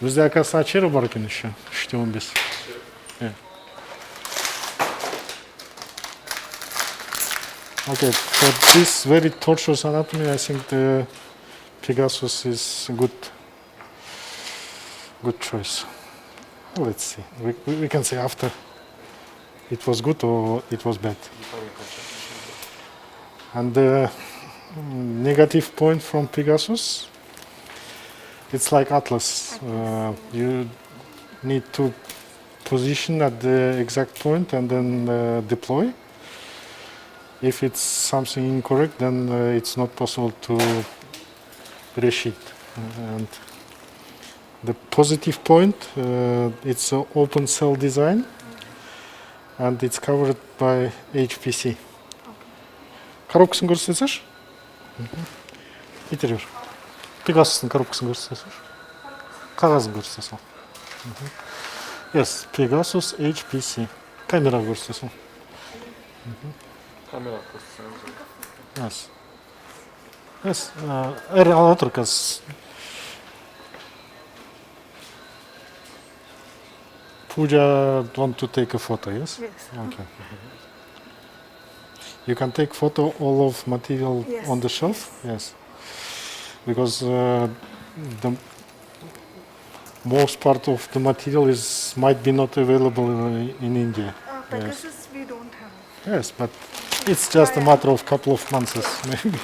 Bizde akası açarı barkın işe. İşte 15. Yeah. Okay, for this very tortuous anatomy, I think the Pegasus is a good choice. Let's see. We can say after it was good or it was bad. And the negative point from Pegasus, it's like Atlas. You need to position at the exact point and then deploy. If it's something incorrect, then it's not possible to resheet. And the positive point, it's an open cell design, and it's covered by HPC. Коробкасын көрсетсеш? Итер бер. Pegasus'ın коробкасын көрсетсеш? Қағазын көрсетсеш. Yes, Pegasus HPC. Камера көрсетсеш. Камера көрсетсеш. Yes. Yes. Ала тұр қазір. Pooja want to take a photo, yes? Yes. Okay. You can take photo all of material Yes. on the shelf? Yes. Because the most part of the material might be not available in India. Pegasus we don't have. Yes, but it's just a matter of couple of months, maybe.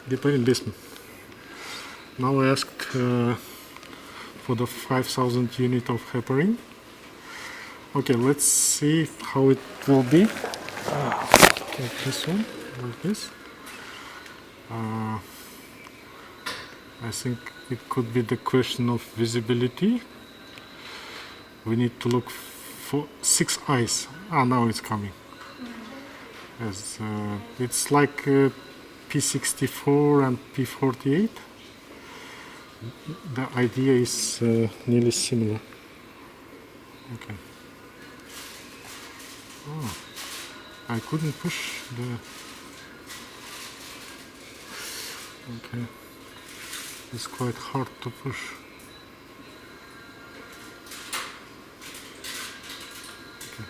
Depending basement. Now I asked for the 5,000 unit of heparin. Okay, let's see how it will be. Take this one, like this. I think it could be the question of visibility. We need to look for 6 eyes. Now it's coming. Yes, it's like P64 and P48. The idea is nearly similar. Okay. Oh, I couldn't push the... Okay. It's quite hard to push. Okay.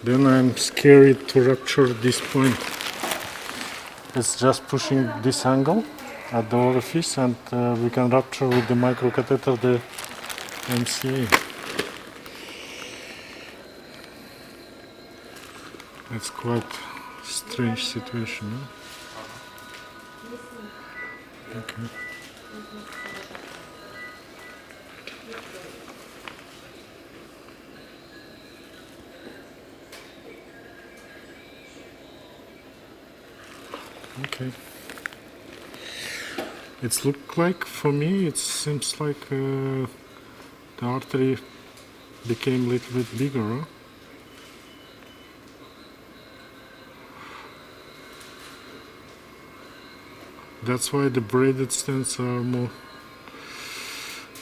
Then I'm scared to rupture this point. It's just pushing this angle at the orifice, and we can rupture with the microcatheter the MCA. It's quite strange situation. Huh? Okay. Okay. It's look like, for me, it seems like the artery became a little bit bigger. Huh? That's why the braided stents are more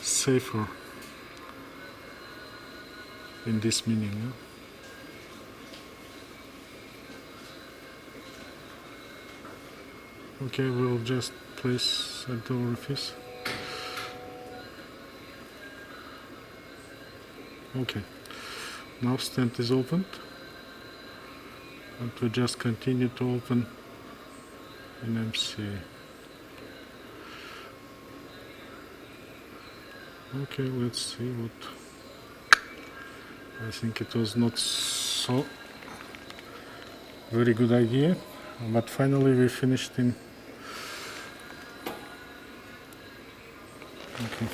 safer in this meaning. Huh? Okay, we'll just place at the orifice. Okay, now stent is opened, and we just continue to open in MCA. Okay, let's see what... I think it was not so very good idea, but finally we finished in... Okay.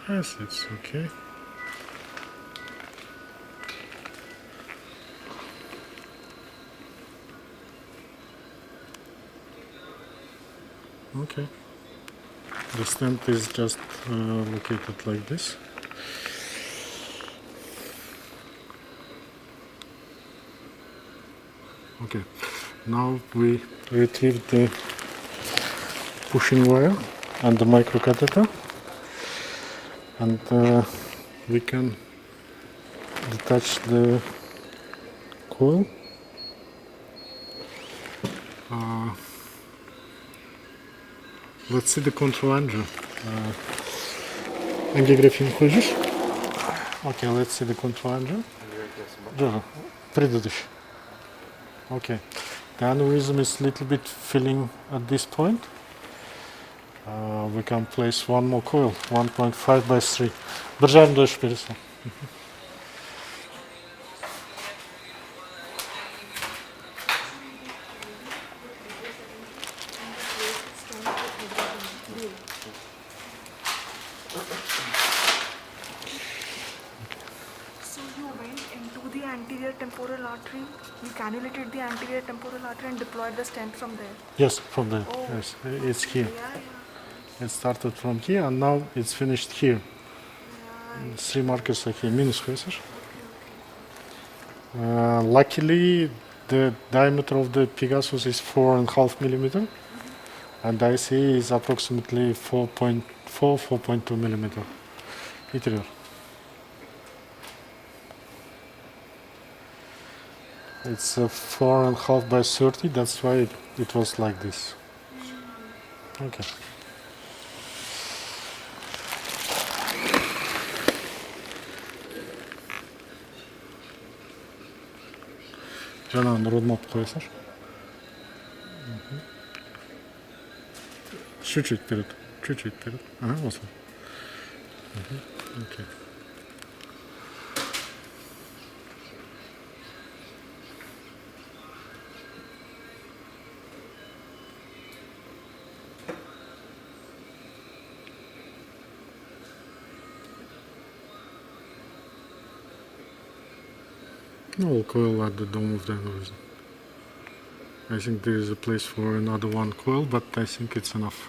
Yes, it's okay. Okay. The stent is just located like this. Okay. Now we retrieve the pushing wire and the microcatheter, and we can detach the coil. Let's see the control angel. Ангиографин хочешь? Okay, let's see the control angel. Предыдущий. Okay. The aneurysm is a little bit filling at this point. We can place one more coil, 1.5 by 3. Bir жарым дольше пересел. So you went into the anterior temporal artery, you cannulated the anterior temporal artery and deployed the stent from there. Yes, from there. Oh. Yes, it's here. Yeah. It started from here and now it's finished here. Right. 3 markers are here. Minus koyasır. Luckily, the diameter of the Pegasus is 4.5 millimeter, and the IC is approximately 4.2 millimeter. Bitiriyor. It's 4.5 by 30. That's why it was like this. Okay. Жанагы родмап коесуз. Чуть-чуть вперед. Чуть-чуть вперед. Ага, вот. Окей. No, we'll coil at the dome of the aneurysm. I think there is a place for another one coil, but I think it's enough.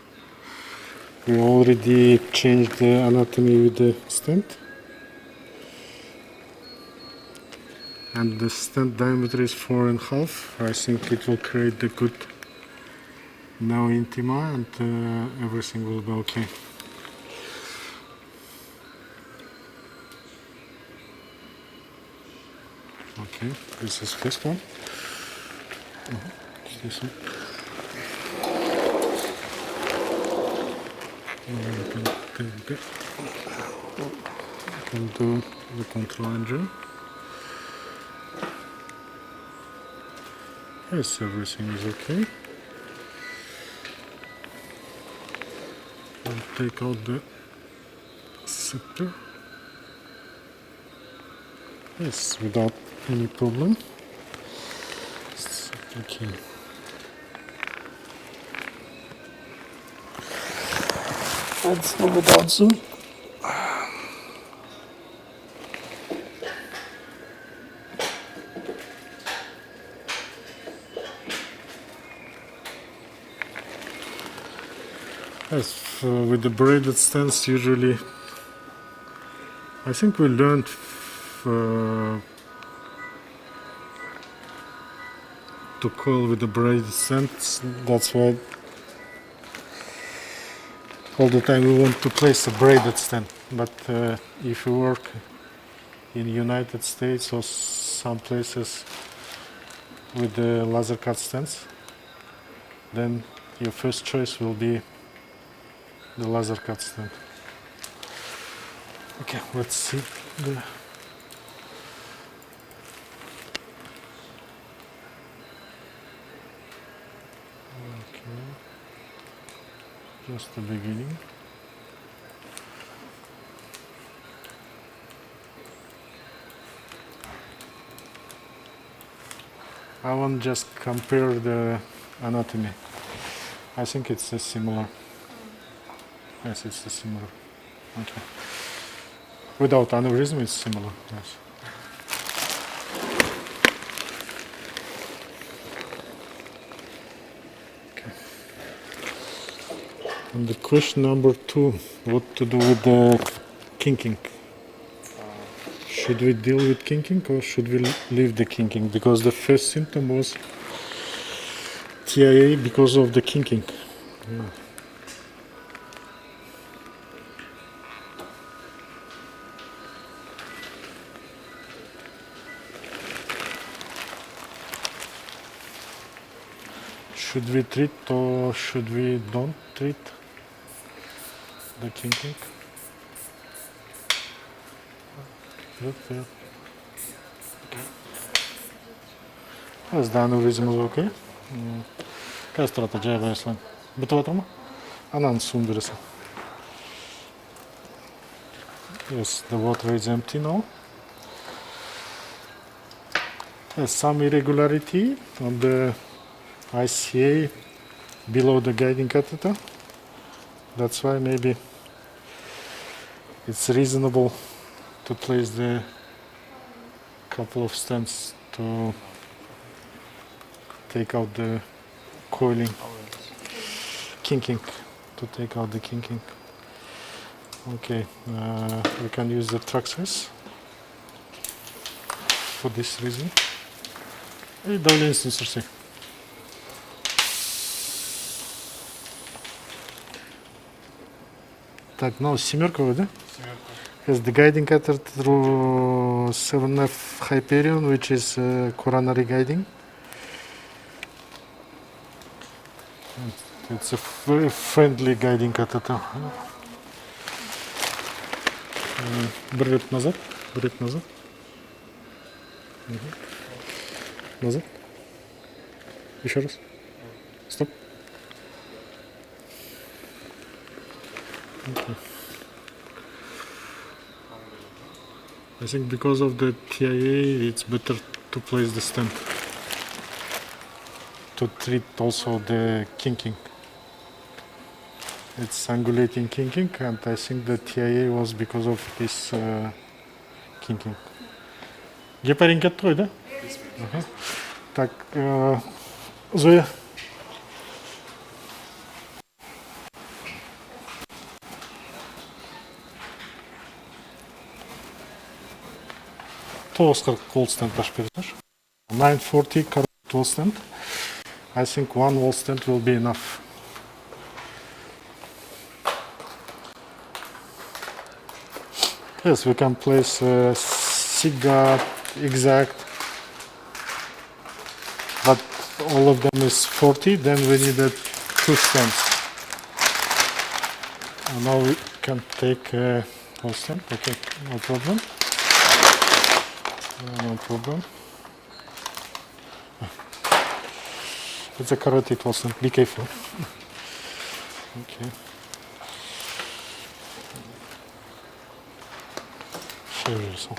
We already changed the anatomy with the stent. And the stent diameter is 4.5. I think it will create the good now intima and everything will be okay. Okay, this is first one. This one. We can do the control engine. Yes, everything is okay. We'll take out the sector. Yes, without any problem. Okay. Let's do without zoom. Yes, with the braided stents usually, I think we learned to coil with the braided stents. That's why all the time we want to place a braided stent. But if you work in United States or some places with the laser cut stents, then your first choice will be the laser cut stent. Okay, let's see the just the beginning. I want to just compare the anatomy. I think it's similar. Yes, it's similar. Okay. Without aneurysm, it's similar. Yes. Okay. And the question number 2, what to do with the kinking? Should we deal with kinking or should we leave the kinking? Because the first symptom was TIA because of the kinking. Yeah. Should we treat or should we don't treat the kinking? Yep. Yes, the aneurysm is okay. Какая стратегия е след? Битовата му? Анан сундреса. Yes, the water is empty now. There's some irregularity on the ICA below the guiding catheter. That's why maybe it's reasonable to place the couple of stents to take out the coiling, kinking, to take out the kinking. Okay, we can use the Traxxas for this reason. И давление с сърце. Так, много семерка, да? Yes, the guiding catheter through 7F Hyperion, which is coronary guiding. It's a very friendly guiding catheter. Бред назад, бред назад. Назад. Еще раз. Стоп. Okay. I think because of the TIA, it's better to place the stent to treat also the kinking. It's angulating kinking, and I think the TIA was because of this kinking. Гепаринкът той, да? Так, Зоя. To Oscar cold stent başlıyoruz. 940 carotid wall stent. I think one wall stent will be enough. Yes, we can place SIGA exact, but all of them is 40. Then we need 2 stents. And now we can take wall stent. Okay, no problem. No problem. It's a carotid wall stent. Be careful. Okay. Çeviriyorsun.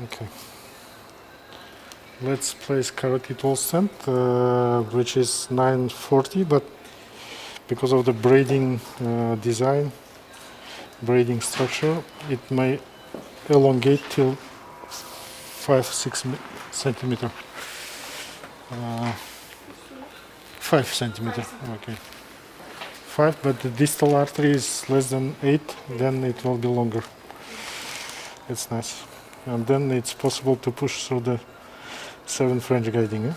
Okay. Let's place carotid wall stent, which is 940, but because of the braiding design, braiding structure, it may elongate till 5-6 centimeter. 5 centimeter. Okay. 5, but the distal artery is less than 8, then it will be longer. It's nice. And then it's possible to push through the 7 French guiding. Eh?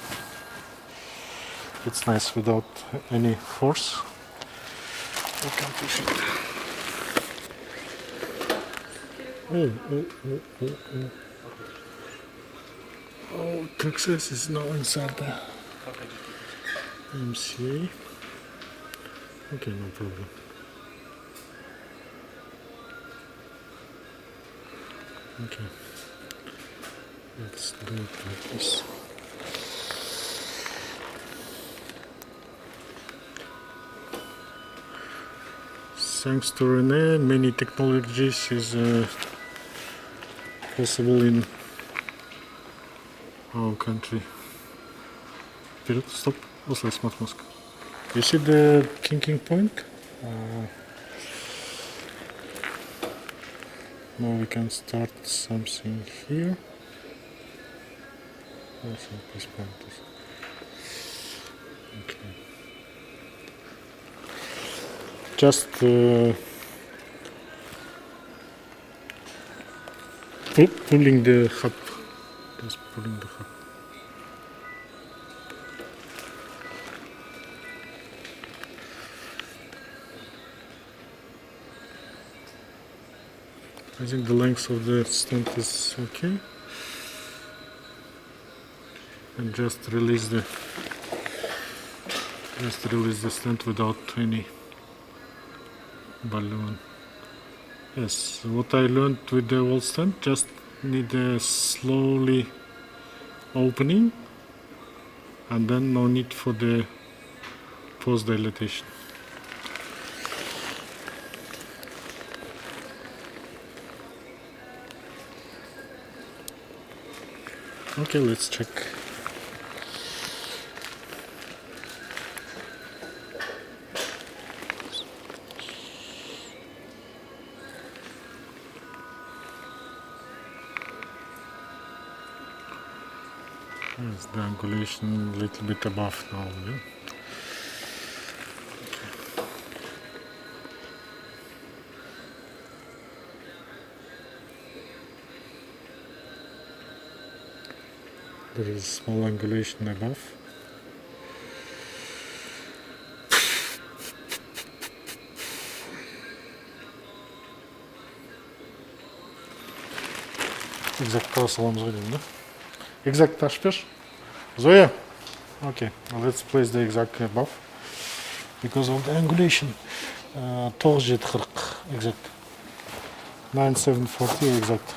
It's nice without any force. We can push it. Oh, Traxxas is now inside the MCA. Okay, no problem. Okay, let's do it like this. Thanks to Rene, many technologies is possible in our country. Вперед, стоп, после смарт мозг. You see the kinking point? Now we can start something here. Okay. Just pulling the hub. Just pulling the hub. I think the length of the stent is okay. And just release the stent without any balloon. Yes, what I learned with the old stent, just need a slowly opening, and then no need for the post dilatation. Okay, let's check. Yes, the angulation a little bit above now, yeah? There is small angulation above. Exact салам Zoya, да? Exact taşpır. Zoya. Okay, let's place the exact above because of the angulation. 9740 exact. 9740 exact.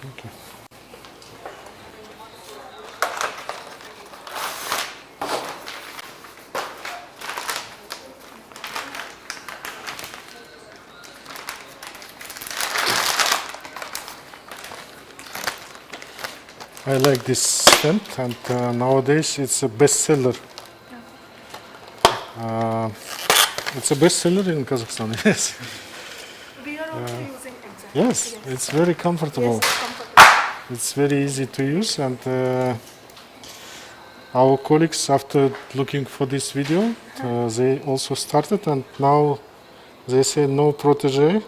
Okay. I like this stent, and nowadays it's a bestseller. It's a bestseller in Kazakhstan. Yes. We are also using exact. Yes, it's very comfortable. Yes, comfortable. It's very easy to use, and our colleagues, after looking for this video, they also started, and now they say no protege.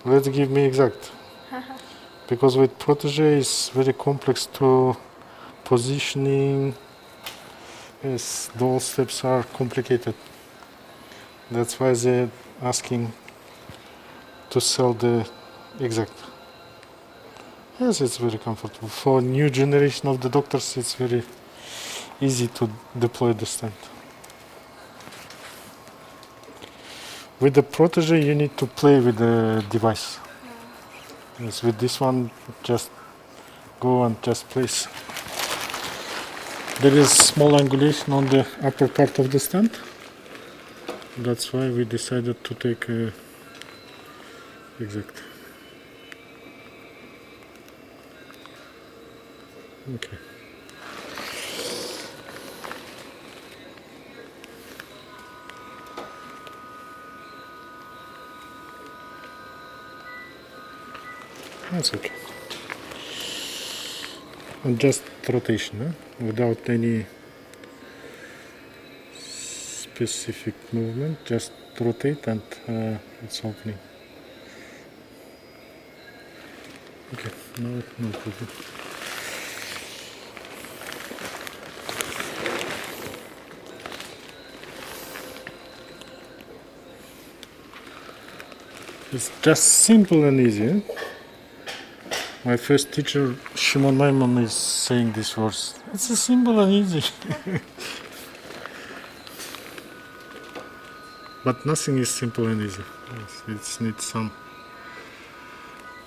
Let's give me exact. Because with protege it's very complex to positioning. Yes, those steps are complicated. That's why they're asking to sell the exact. Yes, it's very comfortable. For new generation of the doctors, it's very easy to deploy the stent. With the protege, you need to play with the device. Yes, with this one, just go and just place. There is small angulation on the upper part of the stent. That's why we decided to take a exact. Okay. That's okay. And just rotation, without any specific movement, just rotate and it's opening. Okay, no problem. It's just simple and easy. My first teacher, Shimon Maimon, is saying these words. It's a simple and easy. But nothing is simple and easy. It needs some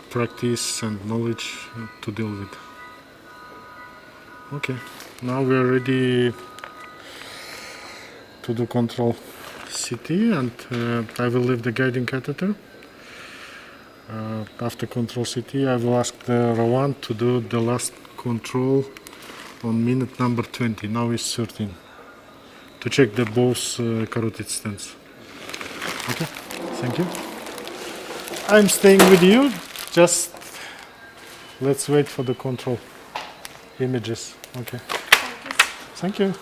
practice and knowledge to deal with. Okay, now we are ready to do control CT, and I will leave the guiding catheter. After control CT, I will ask the Rawan to do the last control on minute number 20. Now it's 13. To check the both carotid stents. Okay, thank you. I'm staying with you. Just let's wait for the control images. Okay. Thank you. Thank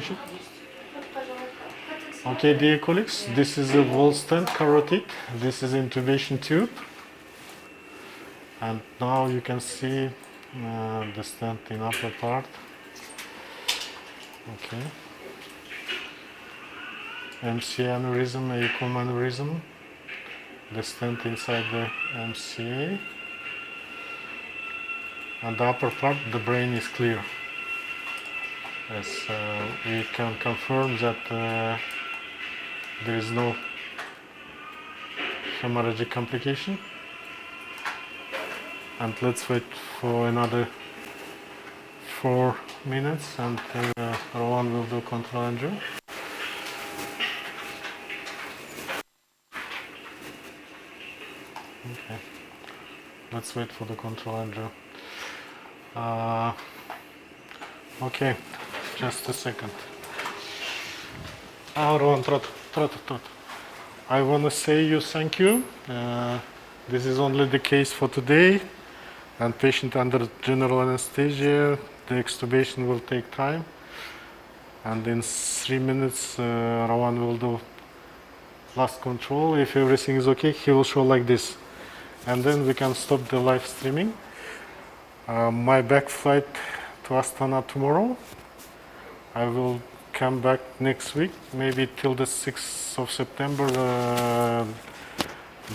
you. Okay, dear colleagues, this is a wall stent carotid. This is intubation tube. And now you can see the stent in upper part. Okay. MCA aneurysm, aneurysm. The stent inside the MCA. And the upper part, the brain is clear. Yes, we can confirm that there is no hemorrhagic complication. And let's wait for another 4 minutes and Rowan will do control angio. Okay, let's wait for the control angio. Okay, just a second. Rowan, trot. I want to say you thank you. This is only the case for today. And patient under general anesthesia, the extubation will take time. And in 3 minutes, Rowan will do last control. If everything is okay, he will show like this. And then we can stop the live streaming. My back flight to Astana tomorrow. I will come back next week, maybe till the 6th of September,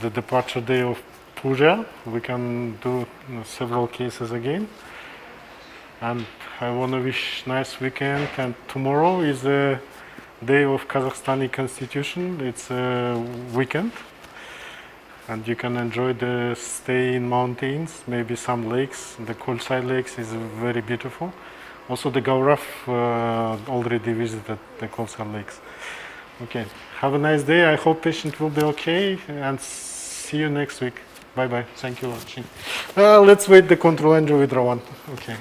the departure day of Puja. We can do several cases again. And I want to wish nice weekend. And tomorrow is a day of Kazakhstani Constitution. It's a weekend. And you can enjoy the stay in mountains, maybe some lakes. The Kolsay lakes is very beautiful. Also the Gaurav already visited the Kolsay lakes. Okay, have a nice day. I hope patient will be okay and see you next week. Bye bye. Thank you for watching. Let's wait the control angio with Rowan. Okay.